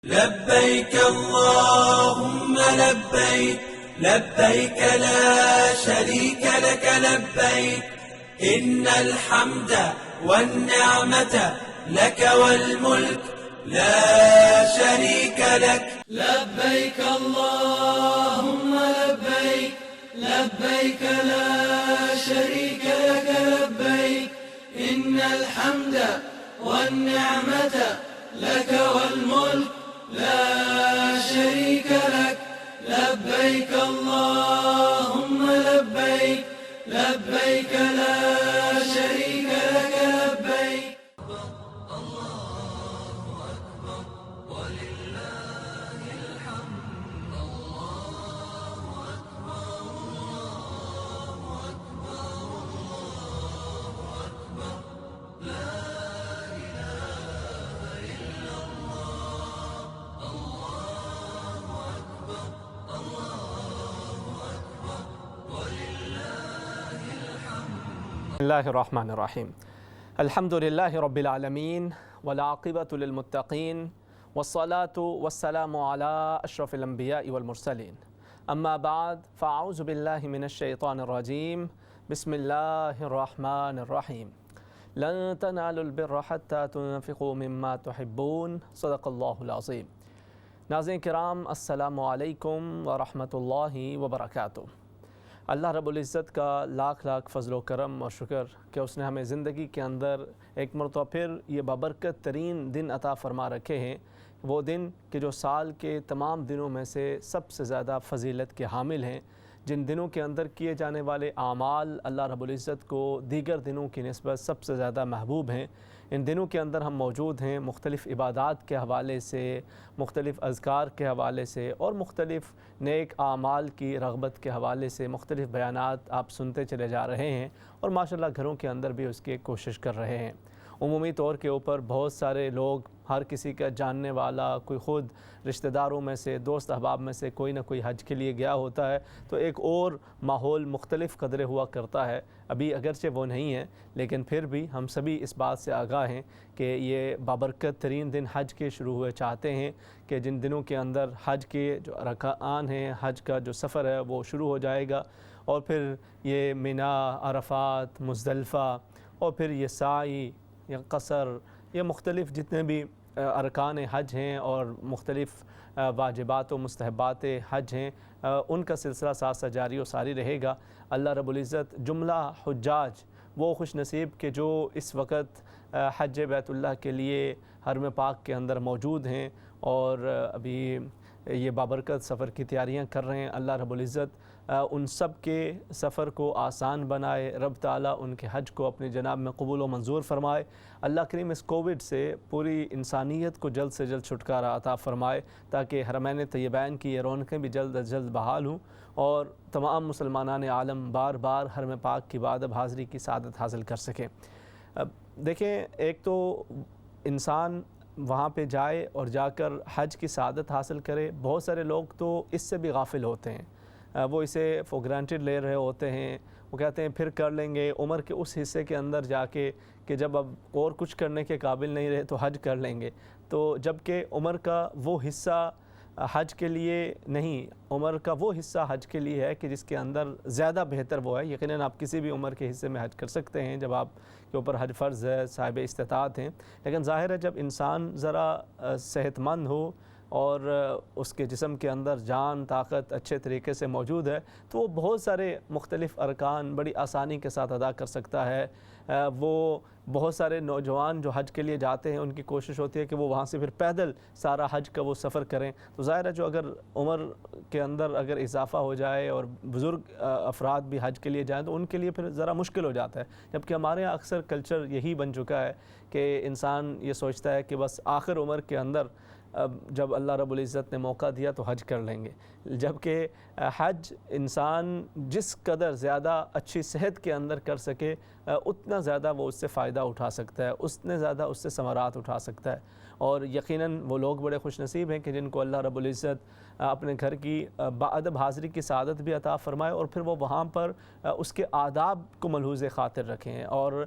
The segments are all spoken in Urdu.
لبيك اللهم لبيك لبيك لا شريك لك لبيك إن الحمد والنعمة لك والملك لا شريك لك. لبيك اللهم لبيك لبيك لا شريك لك لبيك إن الحمد والنعمة لك والملك لا شريك لك. لبيك اللهم لبيك لبيك لا شريك لك لبيك. بسم الله الرحمن الرحيم. الحمد لله رب العالمين والعاقبة للمتقين والصلاة والسلام على أشرف الأنبياء والمرسلين. أما بعد فأعوذ بالله من الشيطان الرجيم. بسم الله الرحمن الرحيم. لن تنالوا البر حتى تنفقوا مما تحبون. صدق الله العظيم. ناظرین کرام، السلام علیکم ورحمۃ اللہ وبرکاتہ۔ اللہ رب العزت کا لاکھ لاکھ فضل و کرم اور شکر کہ اس نے ہمیں زندگی کے اندر ایک مرتبہ پھر یہ بابرکت ترین دن عطا فرما رکھے ہیں، وہ دن کہ جو سال کے تمام دنوں میں سے سب سے زیادہ فضیلت کے حامل ہیں، جن دنوں کے اندر کیے جانے والے اعمال اللہ رب العزت کو دیگر دنوں کی نسبت سب سے زیادہ محبوب ہیں۔ ان دنوں کے اندر ہم موجود ہیں، مختلف عبادات کے حوالے سے، مختلف اذکار کے حوالے سے اور مختلف نیک اعمال کی رغبت کے حوالے سے مختلف بیانات آپ سنتے چلے جا رہے ہیں اور ماشاءاللہ گھروں کے اندر بھی اس کی کوشش کر رہے ہیں۔ عمومی طور کے اوپر بہت سارے لوگ، ہر کسی کا جاننے والا، کوئی خود رشتہ داروں میں سے، دوست احباب میں سے کوئی نہ کوئی حج کے لیے گیا ہوتا ہے، تو ایک اور ماحول مختلف قدرے ہوا کرتا ہے۔ ابھی اگرچہ وہ نہیں ہے لیکن پھر بھی ہم سبھی اس بات سے آگاہ ہیں کہ یہ بابرکت ترین دن حج کے شروع ہوئے چاہتے ہیں کہ جن دنوں کے اندر حج کے جو ارکان ہیں، حج کا جو سفر ہے وہ شروع ہو جائے گا، اور پھر یہ مینا، عرفات، مزدلفہ، اور پھر یہ سعی یا قصر، یہ مختلف جتنے بھی ارکان حج ہیں اور مختلف واجبات و مستحبات حج ہیں، ان کا سلسلہ ساتھ ساتھ جاری و ساری رہے گا۔ اللہ رب العزت جملہ حجاج، وہ خوش نصیب کہ جو اس وقت حج بیت اللہ کے لیے حرم پاک کے اندر موجود ہیں اور ابھی یہ بابرکت سفر کی تیاریاں کر رہے ہیں، اللہ رب العزت ان سب کے سفر کو آسان بنائے، رب تعالیٰ ان کے حج کو اپنی جناب میں قبول و منظور فرمائے۔ اللہ کریم اس کووڈ سے پوری انسانیت کو جلد سے جلد چھٹکارا عطا فرمائے تاکہ حرمین طیبین کی یہ رونقیں بھی جلد از جلد بحال ہوں اور تمام مسلمانان عالم بار بار حرم پاک کی بعد حاضری کی سعادت حاصل کر سکیں۔ دیکھیں، ایک تو انسان وہاں پہ جائے اور جا کر حج کی سعادت حاصل کرے، بہت سارے لوگ تو اس سے بھی غافل ہوتے ہیں، وہ اسے فور گرانٹیڈ لے رہے ہوتے ہیں، وہ کہتے ہیں پھر کر لیں گے، عمر کے اس حصے کے اندر جا کے کہ جب اب اور کچھ کرنے کے قابل نہیں رہے تو حج کر لیں گے۔ تو جبکہ عمر کا وہ حصہ حج کے لیے نہیں، عمر کا وہ حصہ حج کے لیے ہے کہ جس کے اندر زیادہ بہتر وہ ہے۔ یقیناً آپ کسی بھی عمر کے حصے میں حج کر سکتے ہیں جب آپ کے اوپر حج فرض ہے، صاحب استطاعت ہیں، لیکن ظاہر ہے جب انسان ذرا صحت مند ہو اور اس کے جسم کے اندر جان طاقت اچھے طریقے سے موجود ہے تو وہ بہت سارے مختلف ارکان بڑی آسانی کے ساتھ ادا کر سکتا ہے۔ وہ بہت سارے نوجوان جو حج کے لیے جاتے ہیں ان کی کوشش ہوتی ہے کہ وہ وہاں سے پھر پیدل سارا حج کا وہ سفر کریں، تو ظاہر ہے جو اگر عمر کے اندر اگر اضافہ ہو جائے اور بزرگ افراد بھی حج کے لیے جائیں تو ان کے لیے پھر ذرا مشکل ہو جاتا ہے، جبکہ ہمارے یہاں اکثر کلچر یہی بن چکا ہے کہ انسان یہ سوچتا ہے کہ بس آخر عمر کے اندر جب اللہ رب العزت نے موقع دیا تو حج کر لیں گے، جبکہ حج انسان جس قدر زیادہ اچھی صحت کے اندر کر سکے اتنا زیادہ وہ اس سے فائدہ اٹھا سکتا ہے، اتنے زیادہ اس سے ثمرات اٹھا سکتا ہے۔ اور یقیناً وہ لوگ بڑے خوش نصیب ہیں کہ جن کو اللہ رب العزت اپنے گھر کی باادب حاضری کی سعادت بھی عطا فرمائے، اور پھر وہ وہاں پر اس کے آداب کو ملحوظ خاطر رکھیں، اور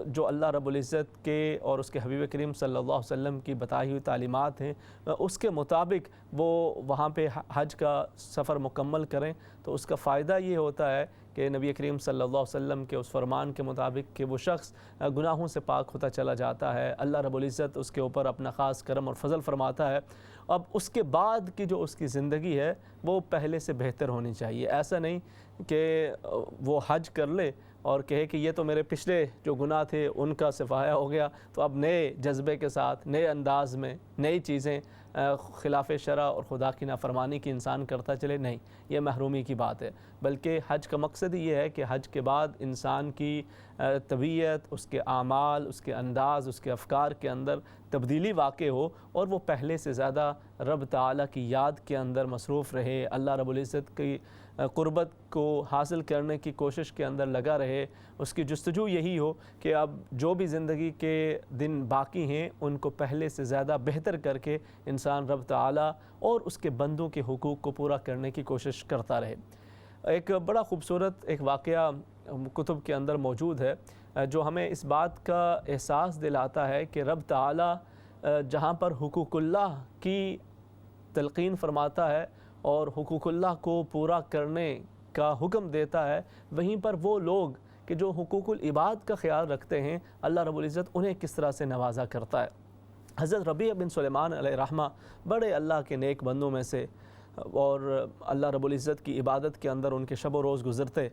جو اللہ رب العزت کے اور اس کے حبیب کریم صلی اللہ علیہ وسلم کی بتائی ہوئی تعلیمات ہیں اس کے مطابق وہ وہاں پہ حج کا سفر مکمل کریں۔ تو اس کا فائدہ یہ ہوتا ہے کہ نبی کریم صلی اللہ علیہ وسلم کے اس فرمان کے مطابق کہ وہ شخص گناہوں سے پاک ہوتا چلا جاتا ہے، اللہ رب العزت اس کے اوپر اپنا خاص کرم اور فضل فرماتا ہے۔ اب اس کے بعد کی جو اس کی زندگی ہے وہ پہلے سے بہتر ہونی چاہیے۔ ایسا نہیں کہ وہ حج کر لے اور کہے کہ یہ تو میرے پچھلے جو گناہ تھے ان کا صفایا ہو گیا، تو اب نئے جذبے کے ساتھ، نئے انداز میں، نئی چیزیں خلاف شرع اور خدا کی نافرمانی کی انسان کرتا چلے، نہیں، یہ محرومی کی بات ہے۔ بلکہ حج کا مقصد یہ ہے کہ حج کے بعد انسان کی طبیعت، اس کے اعمال، اس کے انداز، اس کے افکار کے اندر تبدیلی واقع ہو، اور وہ پہلے سے زیادہ رب تعالیٰ کی یاد کے اندر مصروف رہے، اللہ رب العزت کی قربت کو حاصل کرنے کی کوشش کے اندر لگا رہے۔ اس کی جستجو یہی ہو کہ اب جو بھی زندگی کے دن باقی ہیں ان کو پہلے سے زیادہ بہتر کر کے انسان رب تعالیٰ اور اس کے بندوں کے حقوق کو پورا کرنے کی کوشش کرتا رہے۔ ایک بڑا خوبصورت ایک واقعہ کتب کے اندر موجود ہے جو ہمیں اس بات کا احساس دلاتا ہے کہ رب تعالیٰ جہاں پر حقوق اللہ کی تلقین فرماتا ہے اور حقوق اللہ کو پورا کرنے کا حکم دیتا ہے، وہیں پر وہ لوگ کہ جو حقوق العباد کا خیال رکھتے ہیں اللہ رب العزت انہیں کس طرح سے نوازا کرتا ہے۔ حضرت ربیع بن سلیمان علیہ رحمہ بڑے اللہ کے نیک بندوں میں سے، اور اللہ رب العزت کی عبادت کے اندر ان کے شب و روز گزرتے،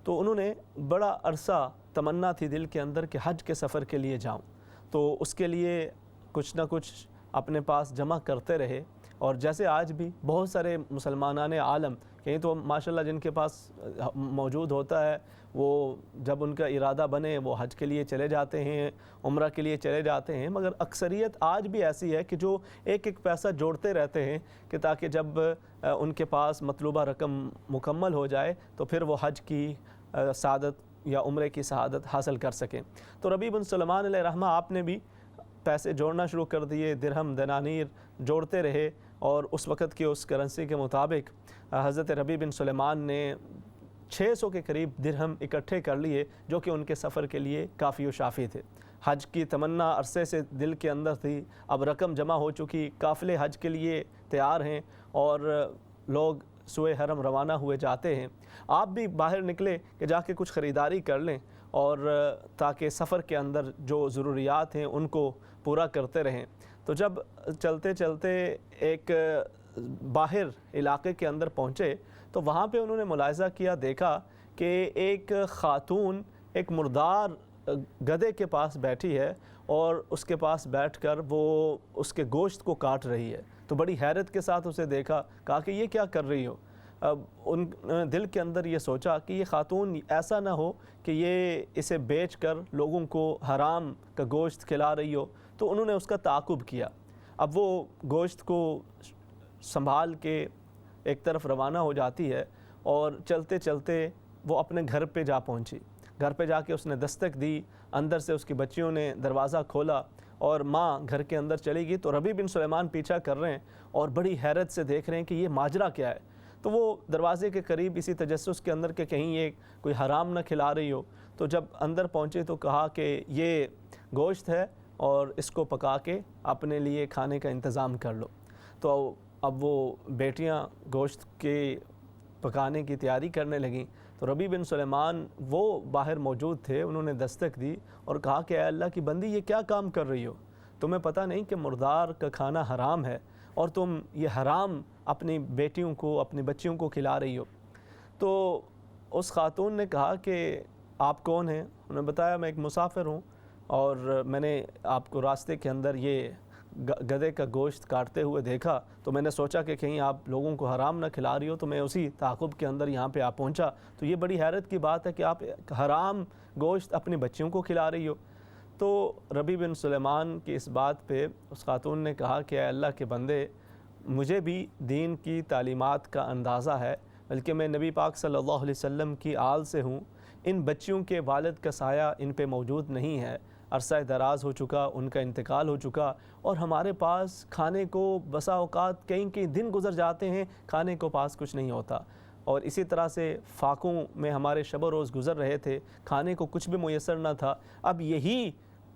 تو انہوں نے بڑا عرصہ تمنا تھی دل کے اندر کہ حج کے سفر کے لیے جاؤں، تو اس کے لیے کچھ نہ کچھ اپنے پاس جمع کرتے رہے۔ اور جیسے آج بھی بہت سارے مسلمانان عالم کہیں تو ماشاءاللہ جن کے پاس موجود ہوتا ہے وہ جب ان کا ارادہ بنے وہ حج کے لیے چلے جاتے ہیں، عمرہ کے لیے چلے جاتے ہیں، مگر اکثریت آج بھی ایسی ہے کہ جو ایک ایک پیسہ جوڑتے رہتے ہیں کہ تاکہ جب ان کے پاس مطلوبہ رقم مکمل ہو جائے تو پھر وہ حج کی سعادت یا عمرے کی سعادت حاصل کر سکیں۔ تو ربیع بن سلیمان علیہ رحمہ آپ نے بھی پیسے جوڑنا شروع کر دیے، درہم دنانیر جوڑتے رہے، اور اس وقت کی اس کرنسی کے مطابق حضرت ربیع بن سلیمان نے 600 کے قریب درہم اکٹھے کر لیے جو کہ ان کے سفر کے لیے کافی و شافی تھے۔ حج کی تمنا عرصے سے دل کے اندر تھی، اب رقم جمع ہو چکی، قافلے حج کے لیے تیار ہیں اور لوگ سوئے حرم روانہ ہوئے جاتے ہیں۔ آپ بھی باہر نکلے کہ جا کے کچھ خریداری کر لیں، اور تاکہ سفر کے اندر جو ضروریات ہیں ان کو پورا کرتے رہیں۔ تو جب چلتے چلتے ایک باہر علاقے کے اندر پہنچے تو وہاں پہ انہوں نے ملاحظہ کیا، دیکھا کہ ایک خاتون ایک مردار گدھے کے پاس بیٹھی ہے اور اس کے پاس بیٹھ کر وہ اس کے گوشت کو کاٹ رہی ہے۔ تو بڑی حیرت کے ساتھ اسے دیکھا، کہا کہ یہ کیا کر رہی ہو؟ اب ان دل کے اندر یہ سوچا کہ یہ خاتون ایسا نہ ہو کہ یہ اسے بیچ کر لوگوں کو حرام کا گوشت کھلا رہی ہو، تو انہوں نے اس کا تعاقب کیا۔ اب وہ گوشت کو سنبھال کے ایک طرف روانہ ہو جاتی ہے اور چلتے چلتے وہ اپنے گھر پہ جا پہنچی۔ گھر پہ جا کے اس نے دستک دی، اندر سے اس کی بچیوں نے دروازہ کھولا اور ماں گھر کے اندر چلی گئی۔ تو ربیع بن سلیمان پیچھا کر رہے ہیں اور بڑی حیرت سے دیکھ رہے ہیں کہ یہ ماجرا کیا ہے۔ تو وہ دروازے کے قریب اسی تجسس کے اندر کہ کہیں یہ کوئی حرام نہ کھلا رہی ہو، تو جب اندر پہنچے تو کہا کہ یہ گوشت ہے اور اس کو پکا کے اپنے لیے کھانے کا انتظام کر لو۔ تو اب وہ بیٹیاں گوشت کے پکانے کی تیاری کرنے لگیں، تو ربیع بن سلیمان وہ باہر موجود تھے، انہوں نے دستک دی اور کہا کہ اے اللہ کی بندی، یہ کیا کام کر رہی ہو؟ تمہیں پتہ نہیں کہ مردار کا کھانا حرام ہے اور تم یہ حرام اپنی بیٹیوں کو، اپنی بچیوں کو کھلا رہی ہو؟ تو اس خاتون نے کہا کہ آپ کون ہیں؟ انہوں نے بتایا میں ایک مسافر ہوں اور میں نے آپ کو راستے کے اندر یہ گدھے کا گوشت کاٹتے ہوئے دیکھا، تو میں نے سوچا کہ کہیں آپ لوگوں کو حرام نہ کھلا رہی ہو، تو میں اسی تعاقب کے اندر یہاں پہ پہنچا۔ تو یہ بڑی حیرت کی بات ہے کہ آپ حرام گوشت اپنی بچیوں کو کھلا رہی ہو۔ تو ربیع بن سلیمان کی اس بات پہ اس خاتون نے کہا کہ اے اللہ کے بندے، مجھے بھی دین کی تعلیمات کا اندازہ ہے، بلکہ میں نبی پاک صلی اللہ علیہ وسلم کی آل سے ہوں، ان بچیوں کے والد کا سایہ ان پہ موجود نہیں ہے، عرصہ دراز ہو چکا، ان کا انتقال ہو چکا، اور ہمارے پاس کھانے کو بسا اوقات کئی دن گزر جاتے ہیں، کھانے کو پاس کچھ نہیں ہوتا، اور اسی طرح سے فاقوں میں ہمارے شب و روز گزر رہے تھے، کھانے کو کچھ بھی میسر نہ تھا۔ اب یہی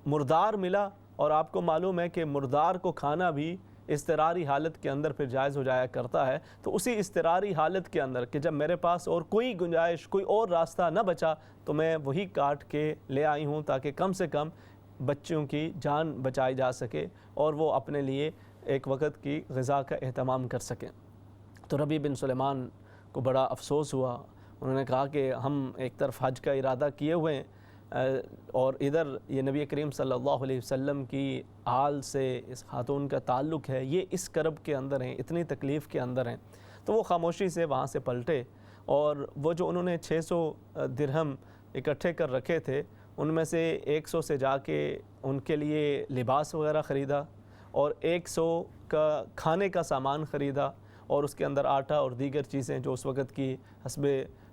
مردار ملا، اور آپ کو معلوم ہے کہ مردار کو کھانا بھی اضطراری حالت کے اندر پھر جائز ہو جایا کرتا ہے۔ تو اسی اضطراری حالت کے اندر کہ جب میرے پاس اور کوئی گنجائش، کوئی اور راستہ نہ بچا، تو میں وہی کاٹ کے لے آئی ہوں تاکہ کم سے کم بچوں کی جان بچائی جا سکے اور وہ اپنے لیے ایک وقت کی غذا کا اہتمام کر سکیں۔ تو ربیع بن سلیمان کو بڑا افسوس ہوا، انہوں نے کہا کہ ہم ایک طرف حج کا ارادہ کیے ہوئے ہیں، اور ادھر یہ نبی کریم صلی اللہ علیہ وسلم کی آل سے اس خاتون کا تعلق ہے، یہ اس کرب کے اندر ہیں، اتنی تکلیف کے اندر ہیں۔ تو وہ خاموشی سے وہاں سے پلٹے، اور وہ جو انہوں نے 600 درہم اکٹھے کر رکھے تھے، ان میں سے 100 سے جا کے ان کے لیے لباس وغیرہ خریدا، اور 100 کا کھانے کا سامان خریدا، اور اس کے اندر آٹا اور دیگر چیزیں جو اس وقت کی حسب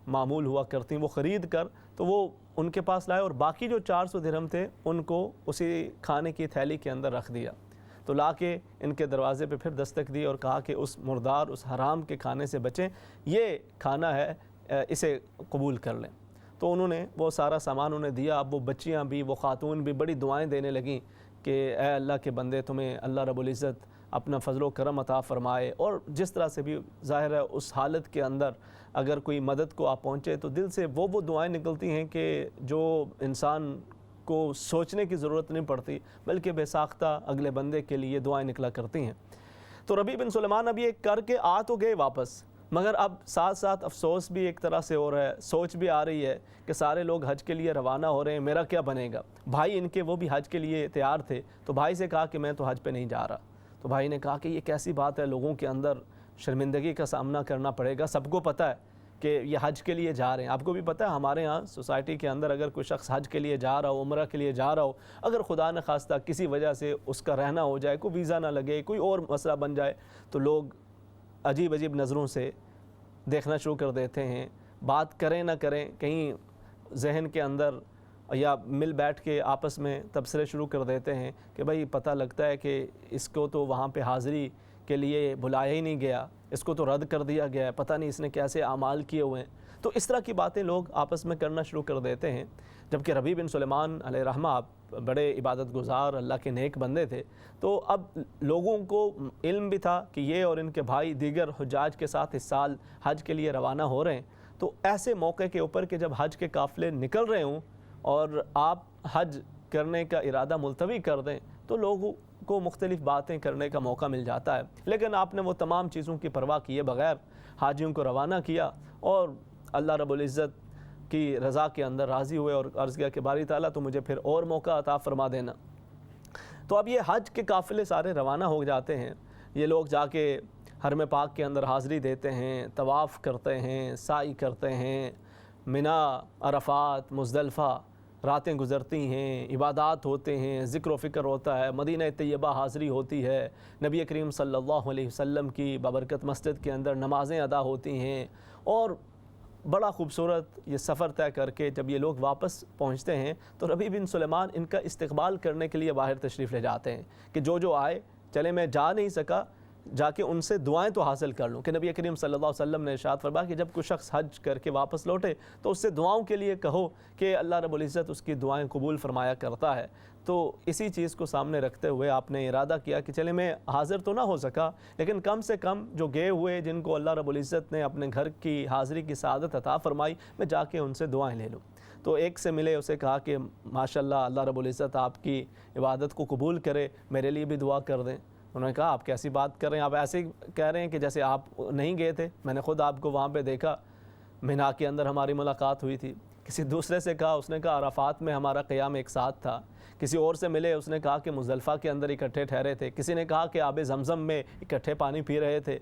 معمول ہوا کرتی وہ خرید کر تو وہ ان کے پاس لائے، اور باقی جو 400 درہم تھے ان کو اسی کھانے کی تھیلی کے اندر رکھ دیا۔ تو لا کے ان کے دروازے پہ پھر دستک دی اور کہا کہ اس مردار، اس حرام کے کھانے سے بچیں، یہ کھانا ہے، اسے قبول کر لیں۔ تو انہوں نے وہ سارا سامان انہیں دیا۔ اب وہ بچیاں بھی، وہ خاتون بھی بڑی دعائیں دینے لگیں کہ اے اللہ کے بندے، تمہیں اللہ رب العزت اپنا فضل و کرم عطا فرمائے، اور جس طرح سے بھی ظاہر ہے اس حالت کے اندر اگر کوئی مدد کو آپ پہنچے تو دل سے وہ دعائیں نکلتی ہیں کہ جو انسان کو سوچنے کی ضرورت نہیں پڑتی، بلکہ بے ساختہ اگلے بندے کے لیے دعائیں نکلا کرتی ہیں۔ تو ربیع بن سلیمان اب یہ کر کے آ تو گئے واپس، مگر اب ساتھ ساتھ افسوس بھی ایک طرح سے ہو رہا ہے، سوچ بھی آ رہی ہے کہ سارے لوگ حج کے لیے روانہ ہو رہے ہیں، میرا کیا بنے گا؟ بھائی ان کے وہ بھی حج کے لیے تیار تھے، تو بھائی سے کہا کہ میں تو حج پہ نہیں جا رہا۔ تو بھائی نے کہا کہ یہ کیسی بات ہے، لوگوں کے اندر شرمندگی کا سامنا کرنا پڑے گا، سب کو پتہ ہے کہ یہ حج کے لیے جا رہے ہیں۔ آپ کو بھی پتہ ہے ہمارے ہاں سوسائٹی کے اندر اگر کوئی شخص حج کے لیے جا رہا ہو، عمرہ کے لیے جا رہا ہو، اگر خدا نخواستہ کسی وجہ سے اس کا رہنا ہو جائے، کوئی ویزا نہ لگے، کوئی اور مسئلہ بن جائے، تو لوگ عجیب عجیب نظروں سے دیکھنا شروع کر دیتے ہیں، بات کریں نہ کریں، کہیں ذہن کے اندر یا مل بیٹھ کے آپس میں تبصرے شروع کر دیتے ہیں کہ بھائی پتہ لگتا ہے کہ اس کو تو وہاں پہ حاضری کے لیے بلایا ہی نہیں گیا، اس کو تو رد کر دیا گیا ہے، پتہ نہیں اس نے کیسے اعمال کیے ہوئے ہیں۔ تو اس طرح کی باتیں لوگ آپس میں کرنا شروع کر دیتے ہیں، جبکہ ربیع بن سلیمان علیہ رحمہ بڑے عبادت گزار اللہ کے نیک بندے تھے۔ تو اب لوگوں کو علم بھی تھا کہ یہ اور ان کے بھائی دیگر حجاج کے ساتھ اس سال حج کے لیے روانہ ہو رہے ہیں، تو ایسے موقع کے اوپر کہ جب حج کے قافلے نکل رہے ہوں اور آپ حج کرنے کا ارادہ ملتوی کر دیں تو لوگوں کو مختلف باتیں کرنے کا موقع مل جاتا ہے، لیکن آپ نے وہ تمام چیزوں کی پرواہ کیے بغیر حاجیوں کو روانہ کیا، اور اللہ رب العزت کی رضا کے اندر راضی ہوئے اور عرض کیا کہ باری تعالیٰ تو مجھے پھر اور موقع عطا فرما دینا۔ تو اب یہ حج کے قافلے سارے روانہ ہو جاتے ہیں، یہ لوگ جا کے حرم پاک کے اندر حاضری دیتے ہیں، طواف کرتے ہیں، سعی کرتے ہیں، منا، عرفات، مزدلفہ راتیں گزرتی ہیں، عبادات ہوتے ہیں، ذکر و فکر ہوتا ہے، مدینہ طیبہ حاضری ہوتی ہے، نبی کریم صلی اللہ علیہ وسلم کی بابرکت مسجد کے اندر نمازیں ادا ہوتی ہیں، اور بڑا خوبصورت یہ سفر طے کر کے جب یہ لوگ واپس پہنچتے ہیں تو ربیع بن سلیمان ان کا استقبال کرنے کے لیے باہر تشریف لے جاتے ہیں کہ جو آئے چلے، میں جا نہیں سکا، جا کے ان سے دعائیں تو حاصل کر لوں، کہ نبی کریم صلی اللہ علیہ وسلم نے ارشاد فرمایا کہ جب کوئی شخص حج کر کے واپس لوٹے تو اس سے دعاؤں کے لیے کہو کہ اللہ رب العزت اس کی دعائیں قبول فرمایا کرتا ہے۔ تو اسی چیز کو سامنے رکھتے ہوئے آپ نے ارادہ کیا کہ چلے میں حاضر تو نہ ہو سکا، لیکن کم سے کم جو گئے ہوئے جن کو اللہ رب العزت نے اپنے گھر کی حاضری کی سعادت عطا فرمائی، میں جا کے ان سے دعائیں لے لوں۔ تو ایک سے ملے، اسے کہا کہ ماشاءاللہ اللہ رب العزت آپ کی عبادت کو قبول کرے، میرے لیے بھی دعا کر دیں۔ انہوں نے کہا آپ کیسی بات کر رہے ہیں، آپ ایسے ہی کہہ رہے ہیں کہ جیسے آپ نہیں گئے تھے، میں نے خود آپ کو وہاں پہ دیکھا، مینا کے اندر ہماری ملاقات ہوئی تھی۔ کسی دوسرے سے کہا، اس نے کہا عرفات میں ہمارا قیام ایک ساتھ تھا۔ کسی اور سے ملے، اس نے کہا کہ مزدلفہ کے اندر اکٹھے ٹھہرے تھے۔ کسی نے کہا کہ آب زمزم میں اکٹھے پانی پی رہے تھے۔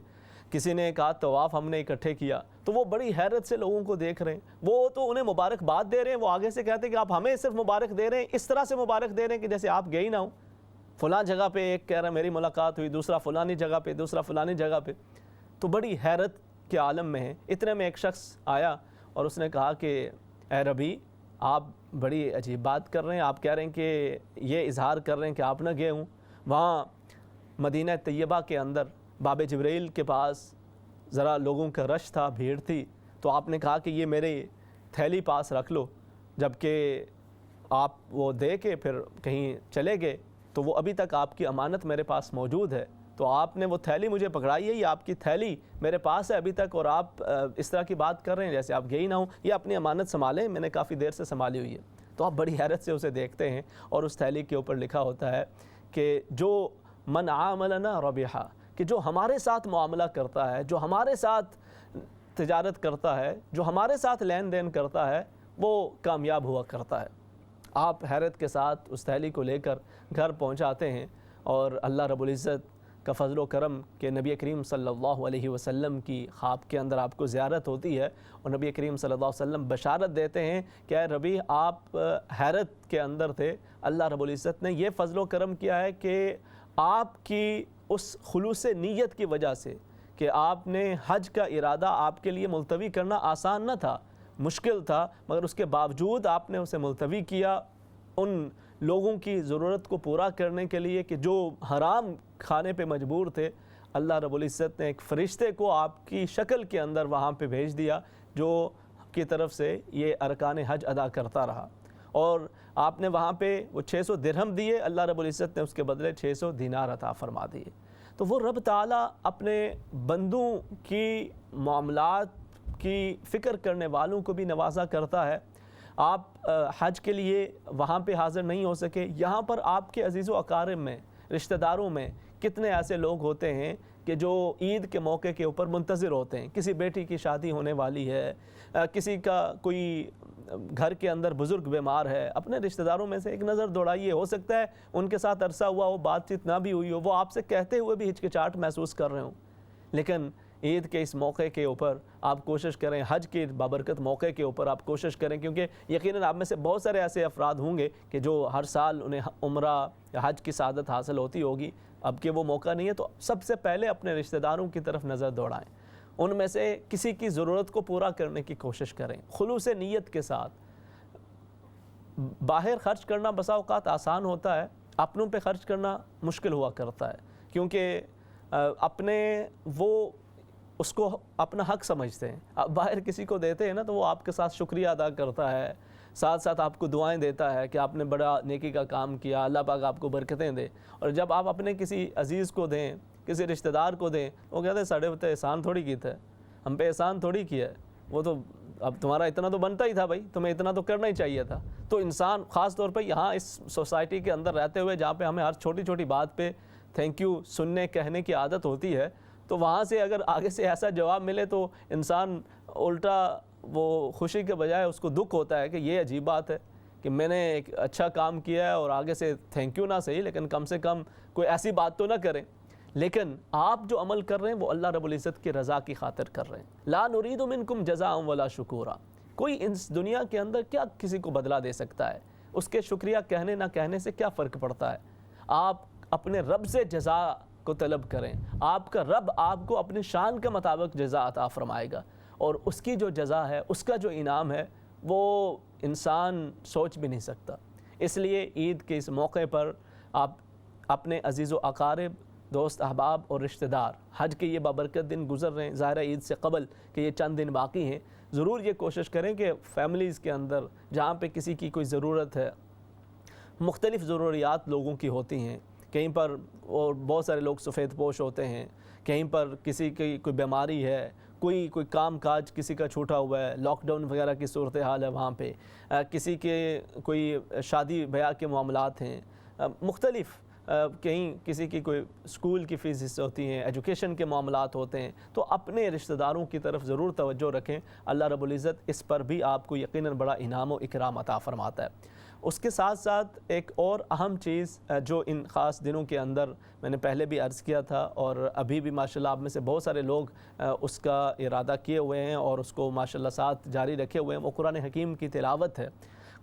کسی نے کہا طواف ہم نے اکٹھے کیا۔ تو وہ بڑی حیرت سے لوگوں کو دیکھ رہے ہیں، وہ تو انہیں مبارکباد دے رہے ہیں، وہ آگے سے کہتے ہیں کہ آپ ہمیں صرف مبارک دے رہے ہیں، اس طرح سے مبارک دے رہے ہیں کہ جیسے آپ گئے ہی نہ ہوں۔ فلاں جگہ پہ ایک کہہ رہا میری ملاقات ہوئی، دوسرا فلانی جگہ پہ، دوسرا فلانی جگہ پہ، تو بڑی حیرت کے عالم میں ہے۔ اتنے میں ایک شخص آیا اور اس نے کہا کہ اے ربیع، آپ بڑی عجیب بات کر رہے ہیں، آپ کہہ رہے ہیں کہ یہ اظہار کر رہے ہیں کہ آپ نہ گئے ہوں۔ وہاں مدینہ طیبہ کے اندر باب جبرائیل کے پاس ذرا لوگوں کا رش تھا، بھیڑ تھی، تو آپ نے کہا کہ یہ میرے تھیلی پاس رکھ لو، جبکہ آپ وہ دے کے پھر کہیں چلے گئے تو وہ ابھی تک آپ کی امانت میرے پاس موجود ہے، تو آپ نے وہ تھیلی مجھے پکڑائی ہے، یہ آپ کی تھیلی میرے پاس ہے ابھی تک، اور آپ اس طرح کی بات کر رہے ہیں جیسے آپ گئے ہی نہ ہوں، یہ اپنی امانت سنبھالیں، میں نے کافی دیر سے سنبھالی ہوئی ہے۔ تو آپ بڑی حیرت سے اسے دیکھتے ہیں، اور اس تھیلی کے اوپر لکھا ہوتا ہے کہ جو من عاملنا ربحا، کہ جو ہمارے ساتھ معاملہ کرتا ہے، جو ہمارے ساتھ تجارت کرتا ہے، جو ہمارے ساتھ لین دین کرتا ہے، وہ کامیاب ہوا کرتا ہے۔ آپ حیرت کے ساتھ اس تھیلی کو لے کر گھر پہنچاتے ہیں، اور اللہ رب العزت کا فضل و کرم کہ نبی کریم صلی اللہ علیہ وسلم کی خواب کے اندر آپ کو زیارت ہوتی ہے، اور نبی کریم صلی اللہ علیہ وسلم بشارت دیتے ہیں کہ اے ربی آپ حیرت کے اندر تھے، اللہ رب العزت نے یہ فضل و کرم کیا ہے کہ آپ کی اس خلوص نیت کی وجہ سے کہ آپ نے حج کا ارادہ آپ کے لیے ملتوی کرنا آسان نہ تھا، مشکل تھا، مگر اس کے باوجود آپ نے اسے ملتوی کیا ان لوگوں کی ضرورت کو پورا کرنے کے لیے کہ جو حرام کھانے پہ مجبور تھے۔ اللہ رب العزت نے ایک فرشتے کو آپ کی شکل کے اندر وہاں پہ بھیج دیا جو کی طرف سے یہ ارکان حج ادا کرتا رہا، اور آپ نے وہاں پہ وہ 600 درہم دیے، اللہ رب العزت نے اس کے بدلے 600 دینار عطا فرما دیے۔ تو وہ رب تعالیٰ اپنے بندوں کی معاملات کی فکر کرنے والوں کو بھی نوازا کرتا ہے۔ آپ حج کے لیے وہاں پہ حاضر نہیں ہو سکے، یہاں پر آپ کے عزیز و اقارب میں، رشتہ داروں میں کتنے ایسے لوگ ہوتے ہیں کہ جو عید کے موقع کے اوپر منتظر ہوتے ہیں، کسی بیٹی کی شادی ہونے والی ہے، کسی کا کوئی گھر کے اندر بزرگ بیمار ہے، اپنے رشتہ داروں میں سے ایک نظر دوڑائیے، ہو سکتا ہے ان کے ساتھ عرصہ ہوا ہو، بات چیت نہ بھی ہوئی ہو، وہ آپ سے کہتے ہوئے بھی ہچکچاہٹ محسوس کر رہے ہوں، لیکن عید کے اس موقع کے اوپر آپ کوشش کریں، حج کے بابرکت موقع کے اوپر آپ کوشش کریں، کیونکہ یقیناً آپ میں سے بہت سارے ایسے افراد ہوں گے کہ جو ہر سال انہیں عمرہ یا حج کی سعادت حاصل ہوتی ہوگی، اب کہ وہ موقع نہیں ہے، تو سب سے پہلے اپنے رشتہ داروں کی طرف نظر دوڑائیں، ان میں سے کسی کی ضرورت کو پورا کرنے کی کوشش کریں، خلوص نیت کے ساتھ۔ باہر خرچ کرنا بسا اوقات آسان ہوتا ہے، اپنوں پہ خرچ کرنا مشکل ہوا کرتا ہے، کیونکہ اپنے وہ اس کو اپنا حق سمجھتے ہیں۔ آپ باہر کسی کو دیتے ہیں نا تو وہ آپ کے ساتھ شکریہ ادا کرتا ہے، ساتھ ساتھ آپ کو دعائیں دیتا ہے کہ آپ نے بڑا نیکی کا کام کیا، اللہ پاک آپ کو برکتیں دے۔ اور جب آپ اپنے کسی عزیز کو دیں، کسی رشتہ دار کو دیں، وہ کہتے ہیں ساڑھے بتے احسان تھوڑی کیتا ہے، ہم پہ احسان تھوڑی کیا ہے، وہ تو اب تمہارا اتنا تو بنتا ہی تھا بھائی، تمہیں اتنا تو کرنا ہی چاہیے تھا۔ تو انسان خاص طور پہ یہاں اس سوسائٹی کے اندر رہتے ہوئے جہاں پہ ہمیں ہر چھوٹی چھوٹی بات پہ تھینک یو سننے کہنے کی عادت ہوتی ہے، تو وہاں سے اگر آگے سے ایسا جواب ملے تو انسان الٹا وہ خوشی کے بجائے اس کو دکھ ہوتا ہے کہ یہ عجیب بات ہے کہ میں نے ایک اچھا کام کیا ہے اور آگے سے تھینک یو نہ صحیح لیکن کم سے کم کوئی ایسی بات تو نہ کریں۔ لیکن آپ جو عمل کر رہے ہیں وہ اللہ رب العزت کی رضا کی خاطر کر رہے ہیں۔ لا نرید منکم جزاء ولا شکورا، کوئی اس دنیا کے اندر کیا کسی کو بدلہ دے سکتا ہے؟ اس کے شکریہ کہنے نہ کہنے سے کیا فرق پڑتا ہے؟ آپ اپنے رب سے جزا کو طلب کریں، آپ کا رب آپ کو اپنی شان کے مطابق جزا عطا فرمائے گا، اور اس کی جو جزا ہے، اس کا جو انعام ہے، وہ انسان سوچ بھی نہیں سکتا۔ اس لیے عید کے اس موقع پر آپ اپنے عزیز و اقارب، دوست احباب اور رشتہ دار، حج کے یہ بابرکت دن گزر رہے ہیں، ظاہرہ عید سے قبل کہ یہ چند دن باقی ہیں، ضرور یہ کوشش کریں کہ فیملیز کے اندر جہاں پہ کسی کی کوئی ضرورت ہے، مختلف ضروریات لوگوں کی ہوتی ہیں، کہیں پر اور بہت سارے لوگ سفید پوش ہوتے ہیں، کہیں پر کسی کی کوئی بیماری ہے، کوئی کام کاج کسی کا چھوٹا ہوا ہے، لاک ڈاؤن وغیرہ کی صورتحال ہے وہاں پہ، کسی کے کوئی شادی بیاہ کے معاملات ہیں، مختلف کہیں کسی کی کوئی اسکول کی فیسز ہوتی ہیں، ایجوکیشن کے معاملات ہوتے ہیں، تو اپنے رشتہ داروں کی طرف ضرور توجہ رکھیں، اللہ رب العزت اس پر بھی آپ کو یقیناً بڑا انعام و اکرام عطا فرماتا ہے۔ اس کے ساتھ ساتھ ایک اور اہم چیز جو ان خاص دنوں کے اندر میں نے پہلے بھی عرض کیا تھا اور ابھی بھی ماشاءاللہ آپ میں سے بہت سارے لوگ اس کا ارادہ کیے ہوئے ہیں اور اس کو ماشاءاللہ ساتھ جاری رکھے ہوئے ہیں، وہ قرآن حکیم کی تلاوت ہے۔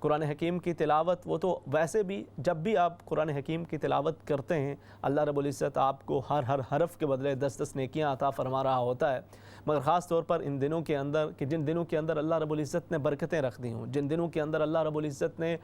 قرآن حکیم کی تلاوت وہ تو ویسے بھی جب بھی آپ قرآن حکیم کی تلاوت کرتے ہیں اللہ رب العزت آپ کو ہر حرف کے بدلے 10 نیکیاں عطا فرما رہا ہوتا ہے، مگر خاص طور پر ان دنوں کے اندر کہ جن دنوں کے اندر اللہ رب العزت نے برکتیں رکھ دی ہوں، جن دنوں کے اندر اللہ رب العزت نے